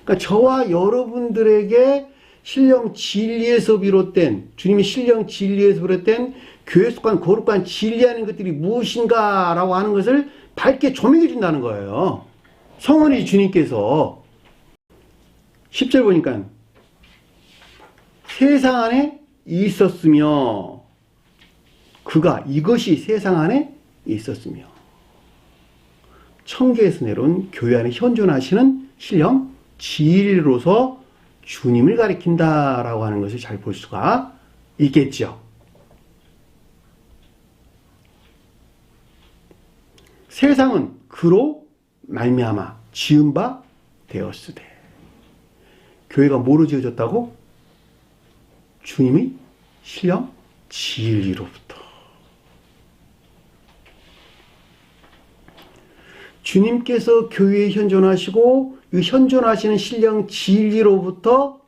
그러니까 저와 여러분들에게 신령 진리에서 비롯된 주님의 신령 진리에서 비롯된 교회에 속한 거룩한 진리하는 것들이 무엇인가라고 하는 것을 밝게 조명해 준다는 거예요. 성원이 주님께서 10절 보니까 세상 안에 있었으며 이것이 세상 안에 있었으며 천계에서 내려온 교회 안에 현존하시는 신령 진리로서 주님을 가리킨다라고 하는 것을 잘 볼 수가 있겠죠. 세상은 그로 말미암아 지은 바 되었으되. 교회가 뭐로 지어졌다고? 주님의 신령 진리로부터. 주님께서 교회에 현존하시고 이 현존하시는 신령 진리로부터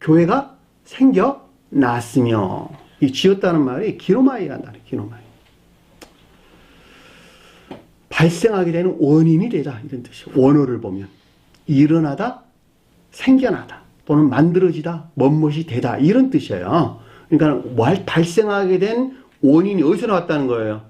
교회가 생겨났으며, 이 지었다는 말이 기노마이라는 말이에요. 기노마이. 발생하게 되는 원인이 되다, 이런 뜻이에요. 원어를 보면 일어나다, 생겨나다, 또는 만들어지다, 멋멋이 되다, 이런 뜻이에요. 그러니까 발생하게 된 원인이 어디서 나왔다는 거예요?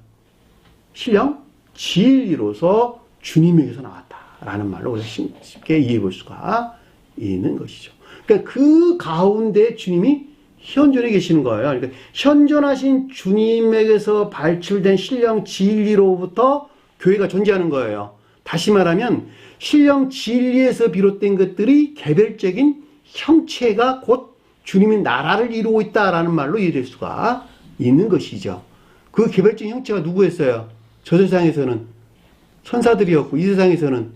신령 진리로서 주님에게서 나왔다라는 말로 우리가 쉽게 이해해 볼 수가 있는 것이죠. 그러니까 그 가운데 주님이 현존해 계시는 거예요. 그러니까 현존하신 주님에게서 발출된 신령 진리로부터 교회가 존재하는 거예요. 다시 말하면 신령 진리에서 비롯된 것들이 개별적인 형체가 곧 주님의 나라를 이루고 있다라는 말로 이해될 수가 있는 것이죠. 그 개별적인 형체가 누구였어요? 저 세상에서는 천사들이었고 이 세상에서는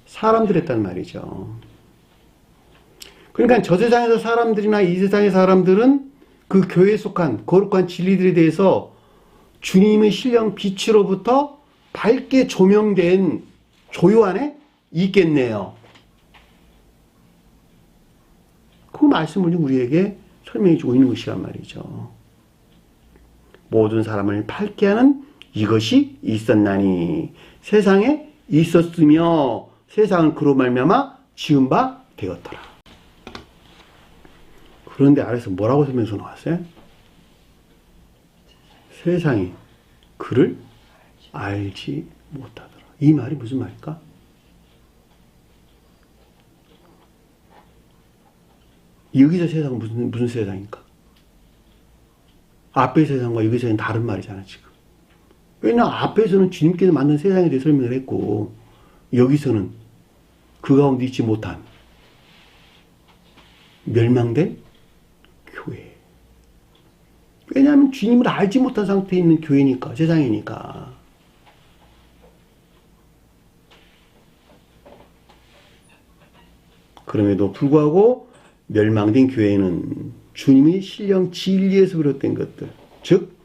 사람들이었단 말이죠. 그러니까 저 세상에서 사람들이나 이 세상의 사람들은 그 교회에 속한 거룩한 진리들에 대해서 주님의 신령 빛으로부터 밝게 조명된 조요 안에 있겠네요. 그 말씀을 우리에게 설명해 주고 있는 것이란 말이죠. 모든 사람을 밝게 하는 이것이 있었나니 세상에 있었으며 세상은 그로 말미암아 지은 바 되었더라. 그런데 아래서 뭐라고 설명서 나왔어요? 세상이 그를 알지 못하더라. 이 말이 무슨 말일까? 여기서 세상은 무슨 세상입니까? 앞의 세상과 여기 세상은 다른 말이잖아, 지금. 왜냐하면 앞에서는 주님께서 만든 세상에 대해 설명을 했고, 여기서는 그 가운데 있지 못한 멸망된 교회. 왜냐하면 주님을 알지 못한 상태에 있는 교회니까, 세상이니까. 그럼에도 불구하고 멸망된 교회는 주님의 신령 진리에서 비롯된 것들, 즉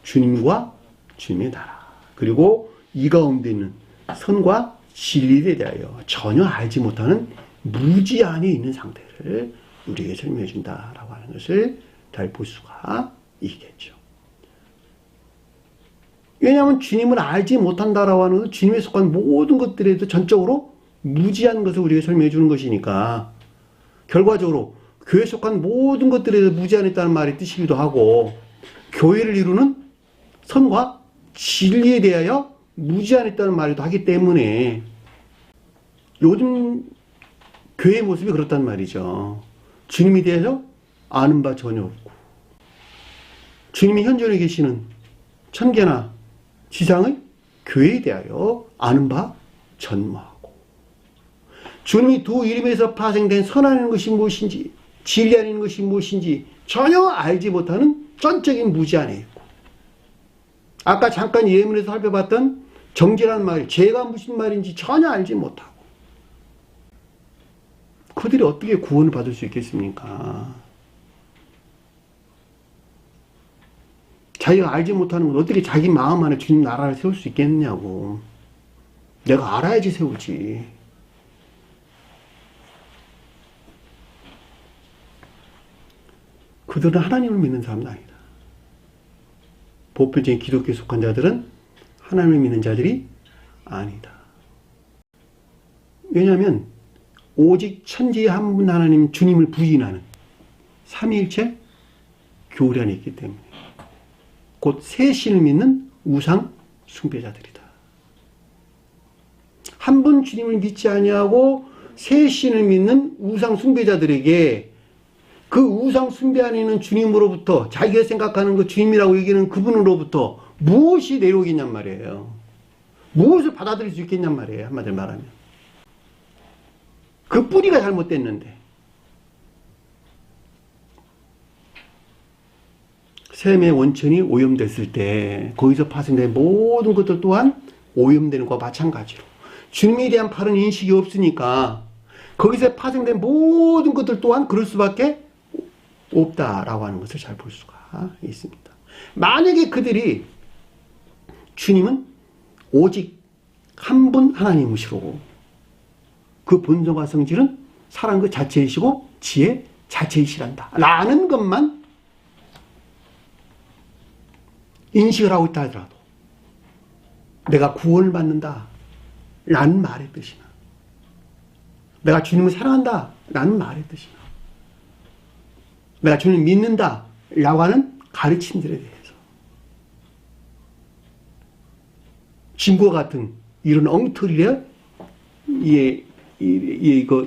주님과 주님의 나라, 그리고 이 가운데 있는 선과 진리에 대하여 전혀 알지 못하는 무지 안에 있는 상태를 우리에게 설명해 준다라고 하는 것을 잘 볼 수가 있겠죠. 왜냐하면 주님을 알지 못한다라고 하는 것은 주님에 속한 모든 것들에도 전적으로 무지한 것을 우리에게 설명해 주는 것이니까, 결과적으로 교회에 속한 모든 것들에 무지한했다는 말의 뜻이기도 하고, 교회를 이루는 선과 진리에 대하여 무지한했다는 말이기도 하기 때문에 요즘 교회의 모습이 그렇단 말이죠. 주님에 대해서 아는 바 전혀 없고, 주님이 현존해 계시는 천계나 지상의 교회에 대하여 아는 바 전무하고, 주님이 두 이름에서 파생된 선하는 것이 무엇인지, 진리하는 것이 무엇인지 전혀 알지 못하는 전적인 무지 안에 있고, 아까 잠깐 예문에서 살펴봤던 정죄라는 말, 죄가 무슨 말인지 전혀 알지 못하고, 그들이 어떻게 구원을 받을 수 있겠습니까? 자기가 알지 못하는 건 어떻게 자기 마음 안에 주님 나라를 세울 수 있겠느냐고. 내가 알아야지 세우지. 그들은 하나님을 믿는 사람도 아니다. 보편적인 기독교에 속한 자들은 하나님을 믿는 자들이 아니다. 왜냐하면 오직 천지의 한 분 하나님 주님을 부인하는 삼위일체 교리 안에 있기 때문에, 곧 세 신을 믿는 우상 숭배자들이다. 한 분 주님을 믿지 아니하고 세 신을 믿는 우상 숭배자들에게 그 우상 숭배 안에 있는 주님으로부터, 자기가 생각하는 그 주님이라고 얘기하는 그분으로부터 무엇이 내려오겠냔 말이에요. 무엇을 받아들일 수 있겠냔 말이에요. 한마디로 말하면. 그 뿌리가 잘못됐는데. 샘의 원천이 오염됐을 때 거기서 파생된 모든 것들 또한 오염되는 것과 마찬가지로 주님에 대한 바른 인식이 없으니까 거기서 파생된 모든 것들 또한 그럴 수밖에 없다라고 하는 것을 잘 볼 수가 있습니다. 만약에 그들이 주님은 오직 한 분 하나님이시로 그 본성과 성질은 사랑 그 자체이시고 지혜 자체이시란다 라는 것만 인식을 하고 있다 하더라도 내가 구원을 받는다 라는 말의 뜻이나 내가 주님을 사랑한다 라는 말의 뜻이나 내가 주님을 믿는다 라고 하는 가르침들에 대해서 진과 같은 이런 엉터리에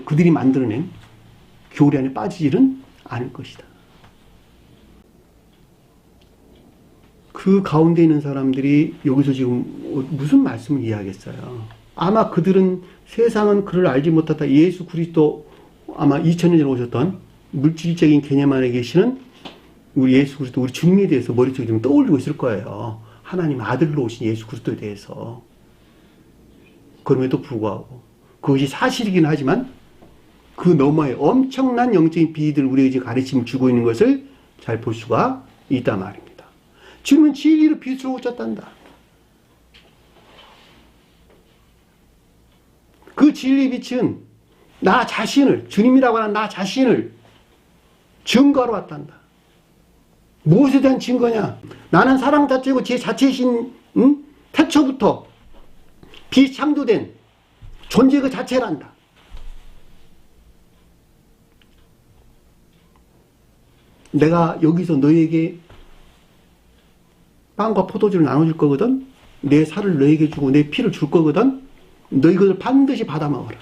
그들이 만들어낸 교리 안에 빠지지는 않을 것이다. 그 가운데 있는 사람들이 여기서 지금 무슨 말씀을 이해하겠어요? 아마 그들은 세상은 그를 알지 못하다. 예수 그리스도 아마 2000년 전에 오셨던 물질적인 개념 안에 계시는 우리 예수 그리스도, 우리 주님에 대해서 머릿속에 좀 떠올리고 있을 거예요. 하나님 아들로 오신 예수 그리스도에 대해서. 그럼에도 불구하고 그것이 사실이긴 하지만 그 너머에 엄청난 영적인 비밀을 우리에게 가르침을 주고 있는 것을 잘 볼 수가 있단 말입니다. 주님은 진리로 빛으로 오셨단다. 그 진리의 빛은 나 자신을, 주님이라고 하는 나 자신을 증거하러 왔단다. 무엇에 대한 증거냐? 나는 사랑 자체고 제 자체이신 태초부터 비창조된 존재 그 자체란다. 내가 여기서 너에게 빵과 포도주를 나눠줄 거거든. 내 살을 너에게 주고 내 피를 줄 거거든. 너 이것을 반드시 받아 먹어라.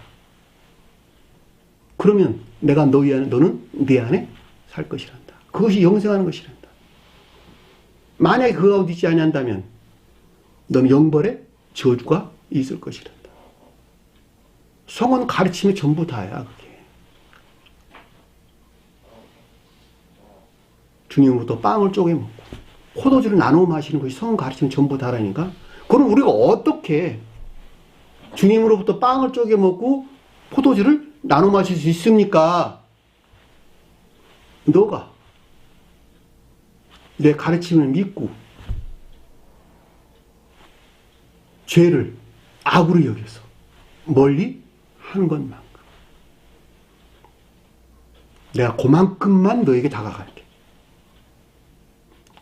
그러면 내가 너는 내 안에 살 것이란다. 그것이 영생하는 것이란다. 만약에 그 가운데 있지 아니한다면 너는 영벌의 저주가 있을 것이란다. 성은 가르침이 전부 다야. 그게. 주님으로부터 빵을 쪼개 먹고 포도주를 나눠 마시는 것이 성 가르치는 전부 다라니까. 그럼 우리가 어떻게 주님으로부터 빵을 쪼개 먹고 포도주를 나눠 마실 수 있습니까? 너가 내 가르침을 믿고 죄를 악으로 여겨서 멀리 한 것만큼 내가 그만큼만 너에게 다가갈게.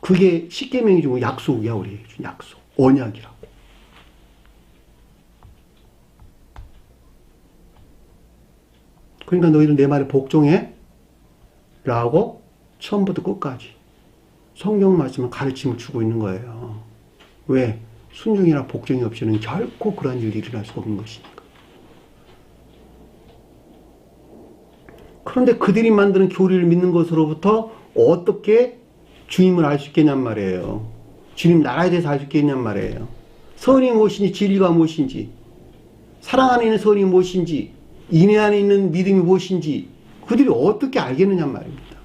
그게 십계명이 주고 약속이야. 우리에게 준 약속, 언약이라고. 그러니까 너희는 내 말에 복종해 라고 처음부터 끝까지 성경 말씀은 가르침을 주고 있는 거예요. 왜? 순종이나 복종이 없이는 결코 그러한 일이 일어날 수 없는 것이니까. 그런데 그들이 만드는 교리를 믿는 것으로부터 어떻게 주님을 알 수 있겠냔 말이에요. 주님 나라에 대해서 알 수 있겠냔 말이에요. 선이 무엇인지, 진리가 무엇인지, 사랑 안에 있는 선이 무엇인지, 인애 안에 있는 믿음이 무엇인지 그들이 어떻게 알겠느냐 말입니다.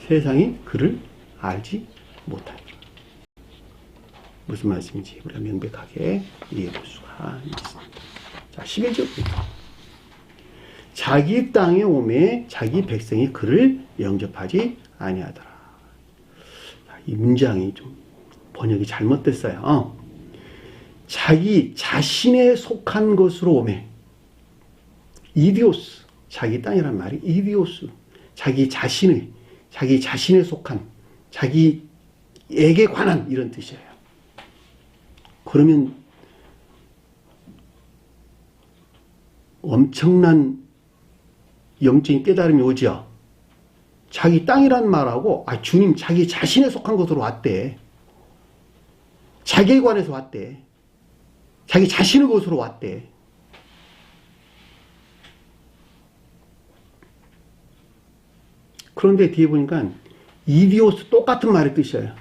세상이 그를 알지 못하니까. 무슨 말씀인지 우리가 명백하게 이해해 볼 수가 있습니다. 자, 11절부터. 자기 땅에 오매 자기 백성이 그를 영접하지 아니하더라. 이 문장이 좀 번역이 잘못됐어요. 자기 자신에 속한 것으로 오매. 이디오스. 자기 땅이란 말이 이디오스. 자기 자신에 속한, 자기에게 관한 이런 뜻이에요. 그러면 엄청난 영적인 깨달음이 오죠. 자기 땅이란 말하고 주님 자기 자신에 속한 것으로 왔대. 자기에 관해서 왔대. 자기 자신의 것으로 왔대. 그런데 뒤에 보니까 이디오스 똑같은 말의 뜻이에요.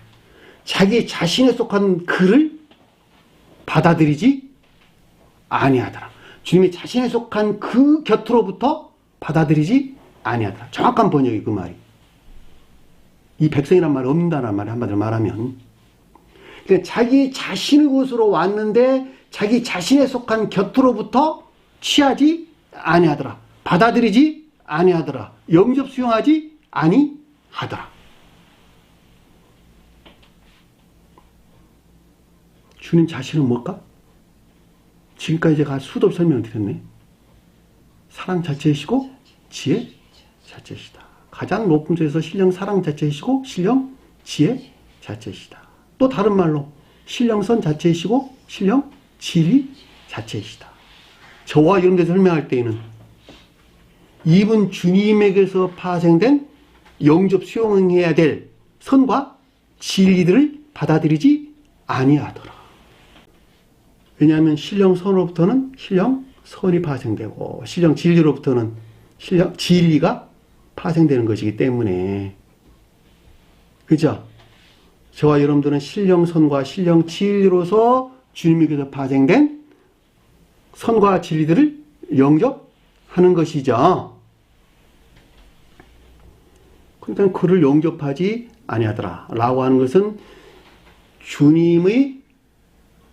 자기 자신에 속한 그를 받아들이지 아니하더라. 주님이 자신에 속한 그 곁으로부터 받아들이지 아니하더라. 정확한 번역이 그 말이. 이 백성이란 말이 없는다는 말이 한마디로 말하면. 그러니까 자기 자신의 곳으로 왔는데 자기 자신에 속한 곁으로부터 취하지 아니하더라. 받아들이지 아니하더라. 영접 수용하지 아니하더라. 주님 자신은 뭘까? 지금까지 제가 수도 설명을 드렸네. 사랑 자체이시고 지혜 자체이시다. 가장 높은 쪽에서 신령 사랑 자체이시고 신령 지혜 자체이시다. 또 다른 말로 신령선 자체이시고 신령 진리 자체이시다. 저와 여러분들 설명할 때에는 이분 주님에게서 파생된 영접 수용해야 될 선과 진리들을 받아들이지 아니하더라. 왜냐하면 신령선으로부터는 신령선이 파생되고 신령 진리로부터는 신령 진리가 파생되는 것이기 때문에, 그죠? 저와 여러분들은 신령선과 신령 진리로서 주님에게서 파생된 선과 진리들을 영접하는 것이죠. 그러니까 그를 영접하지 아니하더라 라고 하는 것은 주님의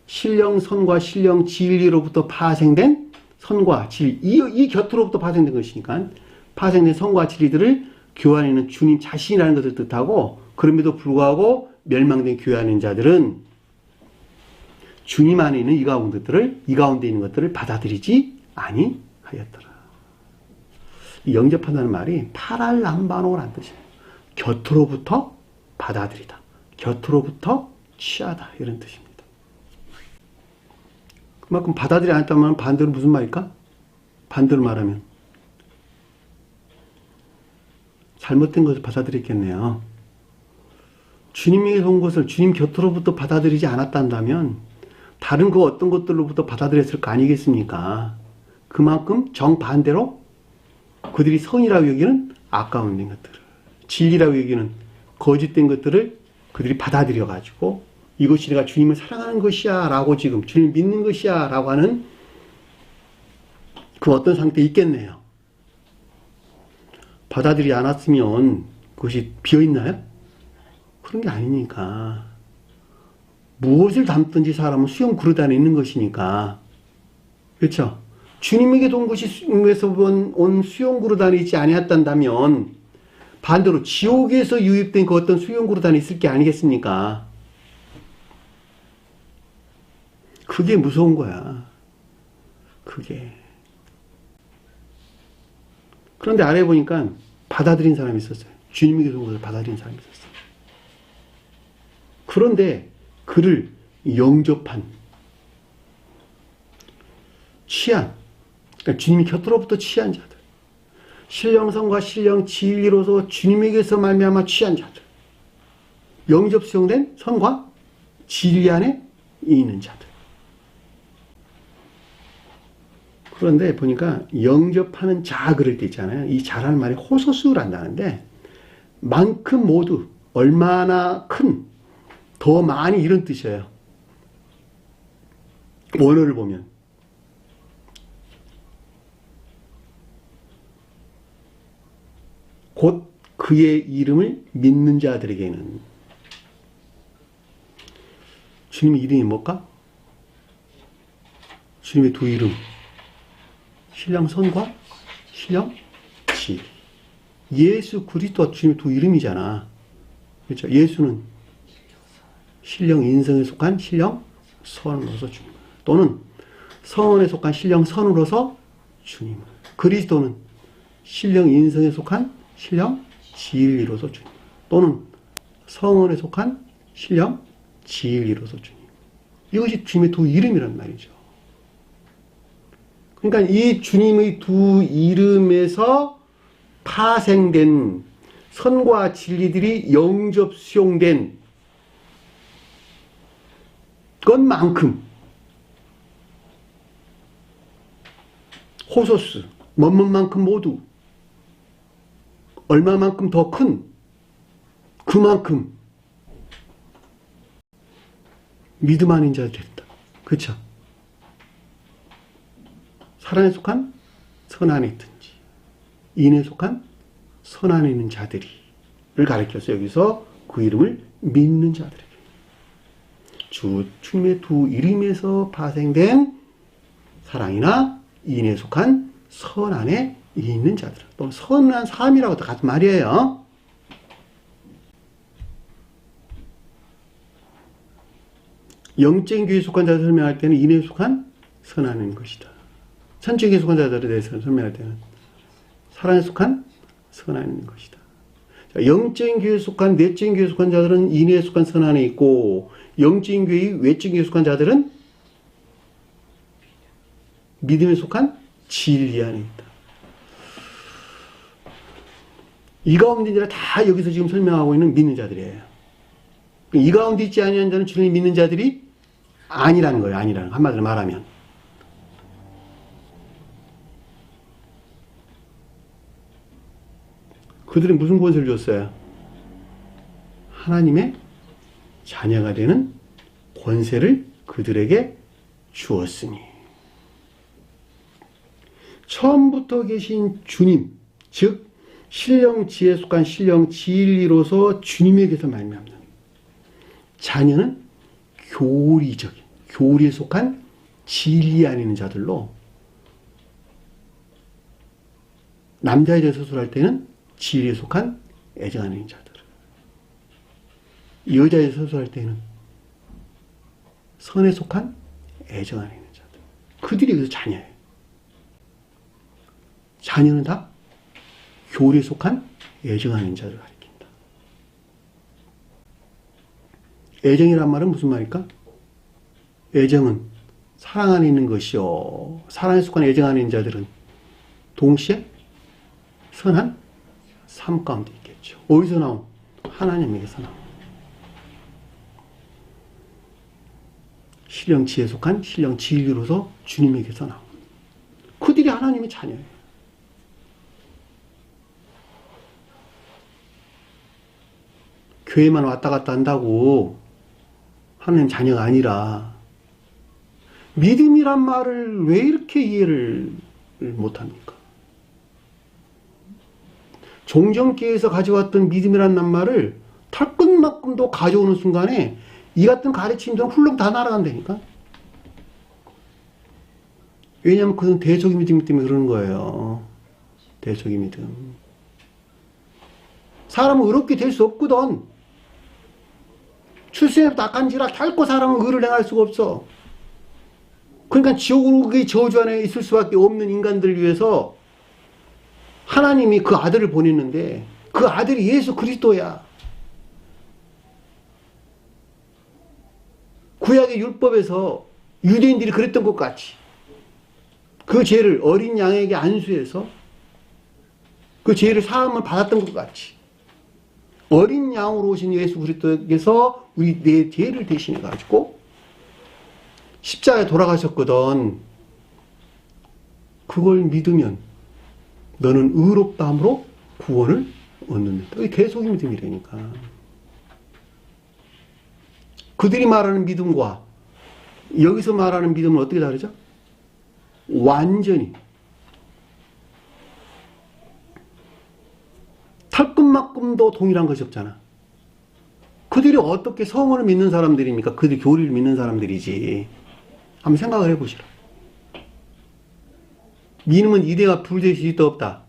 신령선과 신령 진리로부터 파생된 선과 진리, 이 곁으로부터 파생된 것이니까 파생된 선과 진리들을 교환하는 주님 자신이라는 것을 뜻하고, 그럼에도 불구하고 멸망된 교환하는 자들은 주님 안에 있는 이 가운데 있는 것들을 받아들이지 아니하였더라. 이 영접한다는 말이 파랄람바노라는 뜻이에요. 곁으로부터 받아들이다. 곁으로부터 취하다. 이런 뜻입니다. 그만큼 받아들이지 않았다면 반대로 무슨 말일까? 반대로 말하면 잘못된 것을 받아들였겠네요. 주님에게서 온 것을 주님 곁으로부터 받아들이지 않았다면 다른 그 어떤 것들로부터 받아들였을 거 아니겠습니까? 그만큼 정반대로 그들이 선이라고 여기는 아까운 것들을, 진리라고 여기는 거짓된 것들을 그들이 받아들여가지고 이것이 내가 주님을 사랑하는 것이야 라고, 지금 주님을 믿는 것이야 라고 하는 그 어떤 상태에 있겠네요. 받아들이지 않았으면 그것이 비어있나요? 그런 게 아니니까. 무엇을 담든지 사람은 수용 그릇 안에 있는 것이니까. 그렇죠? 주님에게도 온 것이 온 수용 그릇 안에 있지 아니었단다면 반대로 지옥에서 유입된 그 어떤 수용 그릇 안에 있을 게 아니겠습니까? 그게 무서운 거야. 그게. 그런데 아래 보니까 받아들인 사람이 있었어요. 주님에게서 온 것을 받아들인 사람이 있었어요. 그런데 그를 영접한, 취한, 그러니까 주님이 곁으로부터 취한 자들, 신령성과 신령 진리로서 주님에게서 말미암아 취한 자들, 영접 수용된 선과 진리 안에 있는 자들. 그런데 보니까 영접하는 자 그럴 때 있잖아요. 이 자라는 말이 호소수란다는데 만큼 모두, 얼마나 큰, 더 많이, 이런 뜻이에요. 원어를 보면. 곧 그의 이름을 믿는 자들에게는. 주님의 이름이 뭘까? 주님의 두 이름. 신령선과 신령진. 예수 그리스도가 주님의 두 이름이잖아. 그렇죠? 예수는 신령인성에 속한 신령선으로서 주님, 또는 성원에 속한 신령선으로서 주님. 그리스도는 신령인성에 속한 신령진리로서 주님, 또는 성원에 속한 신령진리로서 주님. 이것이 주님의 두 이름이란 말이죠. 그러니까 이 주님의 두 이름에서 파생된 선과 진리들이 영접 수용된 것만큼 호소스, 뭐뭐만큼 모두, 얼마만큼 더 큰, 그만큼 믿음 아닌 자들 됐다. 그쵸? 사랑에 속한 선 안에 있든지 인에 속한 선 안에 있는 자들이를 가리켜서 여기서 그 이름을 믿는 자들에게 주 주님의 두 이름에서 파생된 사랑이나 인에 속한 선 안에 있는 자들 또는 선한 삶이라고도 같은 말이에요. 영적인 교회에 속한 자들을 설명할 때는 인에 속한 선 안에 있는 것이다. 천주교에 속한 자들에 대해서 설명할 때는 사랑에 속한 선 안에 있는 것이다. 자, 영적인 교회에 속한 내적인 교회에 속한 자들은 인에 속한 선 안에 있고 영적인 교회의 외적인 교회에 속한 자들은 믿음에 속한 진리 안에 있다. 이 가운데 이제 다 여기서 지금 설명하고 있는 믿는 자들이에요. 이 가운데 있지 아니한 자는 주님을 믿는 자들이 아니라는 거예요. 아니라는 거. 한마디로 말하면. 그들은 무슨 권세를 줬어요? 하나님의 자녀가 되는 권세를 그들에게 주었으니. 처음부터 계신 주님, 즉 신령 지혜에 속한 신령 진리로서 주님에게서 말미암는 자녀는 교리적인, 교리에 속한 진리 안에 있는 자들로 남자에 대해 서술할 때는 진리에 속한 애정 안에 있는 자들, 여자에 대해 서술할 때는 선에 속한 애정 안에 있는 자들, 그들이 그래서 자녀예요. 자녀는 다 교리에 속한 애정 안에 있는 자들을 가리킨다. 애정이란 말은 무슨 말일까? 애정은 사랑 안에 있는 것이요. 사랑에 속한 애정 안에 있는 자들은 동시에 선한 삶 가운데 있겠죠. 어디서 나온? 하나님에게서 나온. 신령 지혜에 속한 신령 진리로서 주님에게서 나온. 그들이 하나님의 자녀예요. 교회만 왔다 갔다 한다고 하나님 자녀가 아니라 믿음이란 말을 왜 이렇게 이해를 못합니까? 종전기에서 가져왔던 믿음이란 말을 털끝만큼도 가져오는 순간에 이 같은 가르침들은 훌렁 다 날아간다니까. 왜냐하면 그건 대속의 믿음 때문에 그러는 거예요. 대속의 믿음. 사람은 의롭게 될 수 없거든. 출생에부터 악한지라 결코 사람은 의를 행할 수가 없어. 그러니까 지옥의 저주 안에 있을 수밖에 없는 인간들을 위해서 하나님이 그 아들을 보냈는데 그 아들이 예수 그리스도야. 구약의 율법에서 유대인들이 그랬던 것 같이 그 죄를 어린 양에게 안수해서 그 죄를 사함을 받았던 것 같이 어린 양으로 오신 예수 그리스도께서 우리 내 죄를 대신해 가지고 십자가에 돌아가셨거든. 그걸 믿으면 너는 의롭다함으로 구원을 얻는다. 이게 대속의 믿음이라니까. 그들이 말하는 믿음과 여기서 말하는 믿음은 어떻게 다르죠? 완전히 털끝만큼도 동일한 것이 없잖아. 그들이 어떻게 성을 믿는 사람들입니까? 그들이 교리를 믿는 사람들이지. 한번 생각을 해보시라. 믿음은 이대가 분리될 수 있다 없다?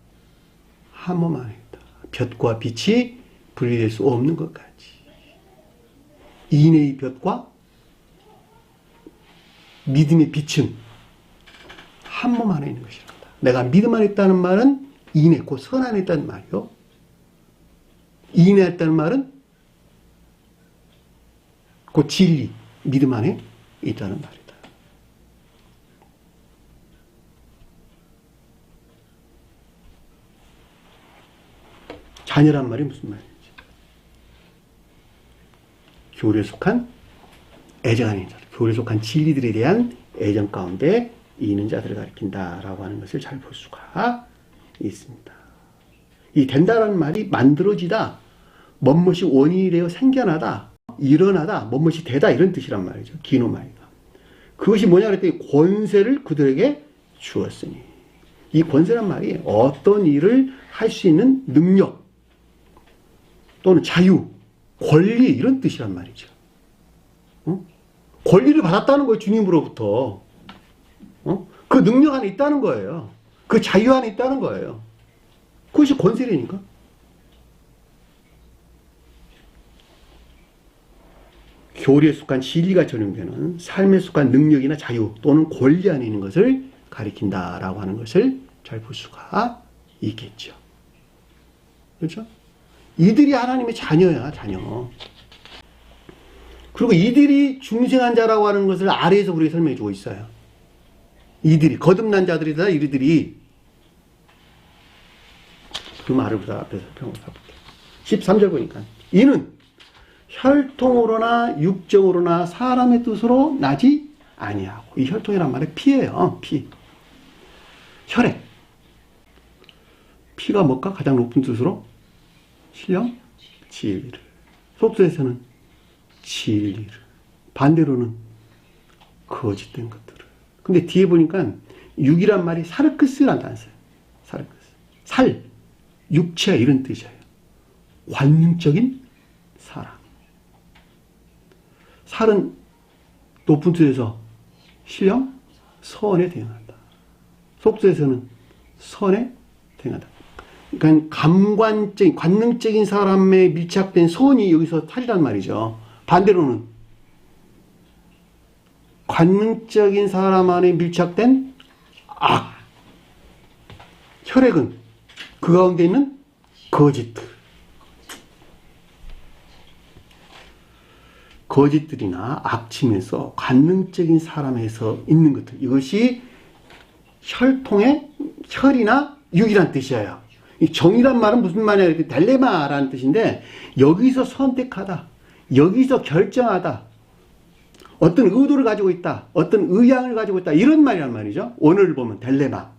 한 번만 했다. 볕과 빛이 분리될 수 없는 것 같이. 인의 볕과 믿음의 빛은 한 몸 안에 있는 것이란다. 내가 믿음 안에 있다는 말은 인에 곧 선 안에 있다는 말이요. 인에 있다는 말은 곧 진리, 믿음 안에 있다는 말이다. 자녀란 말이 무슨 말이지? 교리에 속한 애정 안에 있는 자들, 교리에 속한 진리들에 대한 애정 가운데 있는 자들을 가리킨다라고 하는 것을 잘 볼 수가 있습니다. 이 된다라는 말이 만들어지다, 멋멋이 원인이 되어 생겨나다, 일어나다, 뭐뭇이 되다 이런 뜻이란 말이죠. 기노마이가. 그것이 뭐냐 그랬더니 권세를 그들에게 주었으니. 이 권세란 말이 어떤 일을 할 수 있는 능력 또는 자유, 권리 이런 뜻이란 말이죠. 권리를 받았다는 거예요. 주님으로부터. 그 능력 안에 있다는 거예요. 그 자유 안에 있다는 거예요. 그것이 권세라니까. 교리에 속한 진리가 적용되는 삶에 속한 능력이나 자유 또는 권리 안에 있는 것을 가리킨다라고 하는 것을 잘 볼 수가 있겠죠. 그렇죠? 이들이 하나님의 자녀야, 자녀. 그리고 이들이 중생한 자라고 하는 것을 아래에서 우리에게 설명해 주고 있어요. 이들이, 거듭난 자들이다, 이들이. 그 말을 보다 앞에서 평을 가볼게요. 13절 보니까. 이는 혈통으로나 육정으로나 사람의 뜻으로 나지 아니하고. 이 혈통이란 말은 피예요, 피. 혈액. 피가 뭘까? 가장 높은 뜻으로? 신령? 진리를. 속도에서는 진리를. 반대로는 거짓된 것들을. 근데 뒤에 보니까 육이란 말이 사르크스란 단어 써요. 사르크스. 살, 육체 이런 뜻이에요. 관능적인 사람. 살은 높은 뜻에서 신령? 선에 대응한다. 속도에서는 선에 대응한다. 그러니까 감관적인, 관능적인 사람에 밀착된 선이 여기서 살이란 말이죠. 반대로는 관능적인 사람 안에 밀착된 악. 혈액은 그 가운데 있는 거짓들. 거짓들이나 악침에서 관능적인 사람에서 있는 것들. 이것이 혈통의 혈이나 육이란 뜻이에요. 이 정이란 말은 무슨 말이냐 이렇게 딜레마라는 뜻인데 여기서 선택하다. 여기서 결정하다. 어떤 의도를 가지고 있다. 어떤 의향을 가지고 있다. 이런 말이란 말이죠. 오늘 보면 딜레마.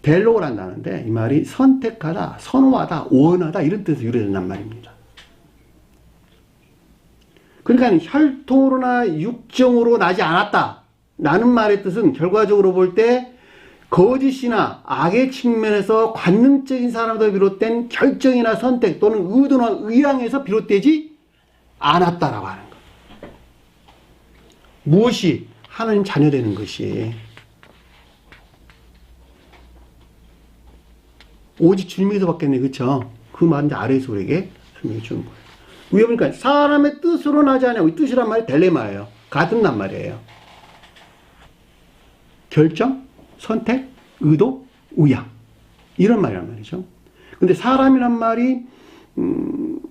델로라는 이 말이 선택하다, 선호하다, 원하다 이런 뜻에서 유래된단 말입니다. 그러니까 혈통으로나 육정으로 나지 않았다. 라는 말의 뜻은 결과적으로 볼 때 거짓이나 악의 측면에서 관능적인 사람으로 비롯된 결정이나 선택 또는 의도나 의향에서 비롯되지 않았다라고 하는 것. 무엇이 하나님 자녀되는 것이 오직 주님에게서 받겠네. 그렇죠? 그 말은 아래에서 우리에게 설명해 주는 거예요. 왜 그러니까 사람의 뜻으로 나지 않냐고. 이 뜻이란 말이 딜레마예요. 가든단 말이에요. 결정, 선택, 의도, 의향. 이런 말이란 말이죠. 근데 사람이란 말이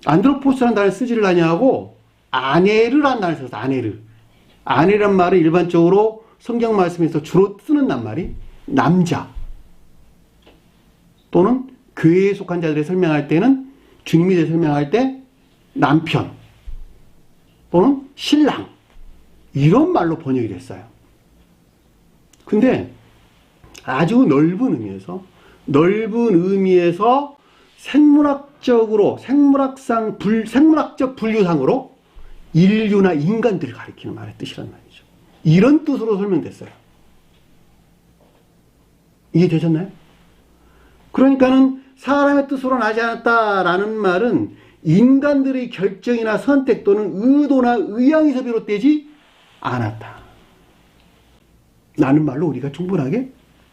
안드로포스라는 단어를 쓰지를 않냐고 아내르라는 단어를 써서 아내르. 아내란 말은 일반적으로 성경 말씀에서 주로 쓰는 낱말이 남자 또는 교회에 속한 자들을 설명할 때는 주님에 대해 설명할 때 남편 또는 신랑 이런 말로 번역이 됐어요. 근데 아주 넓은 의미에서 생물학적 분류상으로 인류나 인간들을 가리키는 말의 뜻이란 말이죠. 이런 뜻으로 설명됐어요. 이해되셨나요? 그러니까는 사람의 뜻으로 나지 않았다라는 말은 인간들의 결정이나 선택 또는 의도나 의향에서 비롯되지 않았다. 라는 말로 우리가 충분하게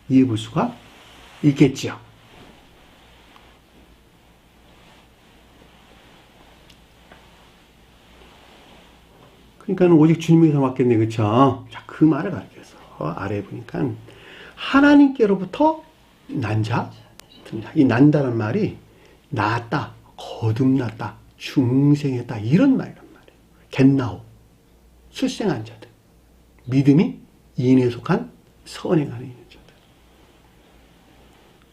이해해 볼 수가 있겠지요. 그러니까 오직 주님에게서 맡겠네. 그쵸? 자, 그 말을 가르쳐서 아래에 보니까 하나님께로부터 난 자, 이 난다란 말이 낳았다, 거듭났다, 중생했다 이런 말이란 말이에요. 겟나오, 출생한 자들, 믿음이 인에 속한 선행 안에 있는 자들.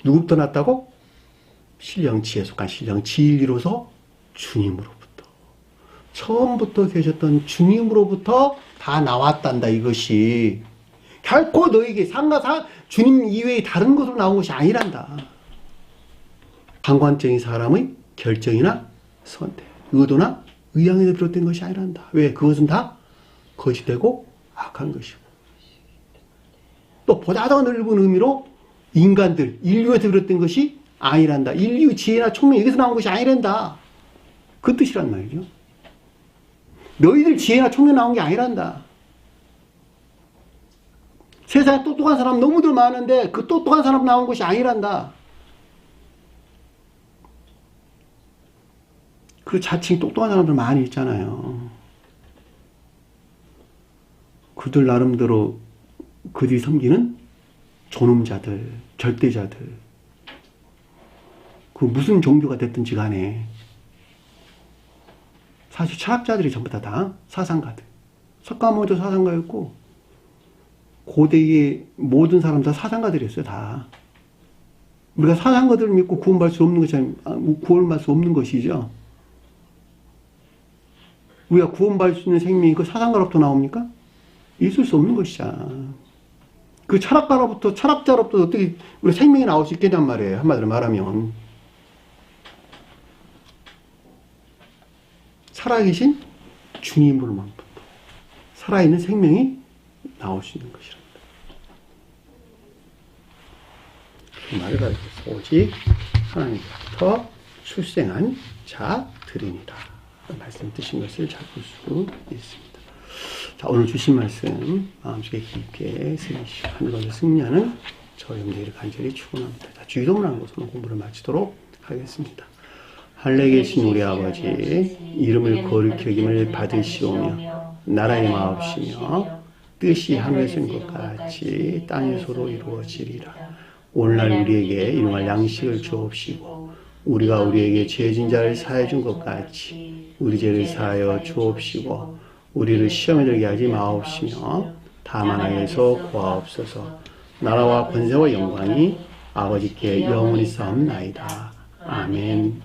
누구부터 났다고? 신령지에 속한 신령지일리로서 주님으로부터. 처음부터 계셨던 주님으로부터 다 나왔단다 이것이. 결코 너에게 주님 이외의 다른 것으로 나온 것이 아니란다. 강관적인 사람의 결정이나 선택, 의도나 의향에서 비롯된 것이 아니란다. 왜? 그것은 다 거짓되고 악한 것이고. 또 보다 더 넓은 의미로 인간들, 인류에서 비롯된 것이 아니란다. 인류 지혜나 총명 여기서 나온 것이 아니란다. 그 뜻이란 말이죠. 너희들 지혜나 총명 나온 게 아니란다. 세상에 똑똑한 사람 너무들 많은데 그 똑똑한 사람 나온 것이 아니란다. 그 자칭 똑똑한 사람들 많이 있잖아요. 그들 나름대로 그들이 섬기는 존엄자들, 절대자들, 그 무슨 종교가 됐든지 간에 사실 철학자들이 전부 다 사상가들. 석가모니도 사상가였고 고대의 모든 사람 다 사상가들이었어요. 다. 우리가 사상가들을 믿고 구원받을 수 없는 것이 구원받을 수 없는 것이죠. 우리가 구원받을 수 있는 생명이 그 사상가로부터 나옵니까? 있을 수 없는 것이죠. 그 철학자로부터 어떻게 우리 생명이 나올 수 있겠냔 말이에요. 한마디로 말하면. 살아계신 주님으로만부터 살아있는 생명이 나올 수 있는 것이랍니다. 그 말을 가지고서 오직 하나님께로부터 출생한 자들이니라. 말씀 드신 것을 잘 볼 수 있습니다. 자, 오늘 주신 말씀 마음속에 깊게 새기시고 하늘로 승리하는 저 영들을 간절히 축원합니다. 자, 주기도문하는 것으로 공부를 마치도록 하겠습니다. 하늘에 계신 우리 아버지, 이름을 거룩히 여김을 받으시오며 나라의 마옵시며 뜻이 하늘에서 인 것 같이 땅에서도 이루어지리라. 오늘날 우리에게 일용할 양식을 주옵시고 우리가 우리에게 죄진 자를 사해 준 것 같이 우리 죄를 사하여 주옵시고 우리를 시험에 들게 하지 마옵시며 다만 하에서 구하옵소서. 나라와 권세와 영광이 아버지께 영원히 싸움나이다. 아멘.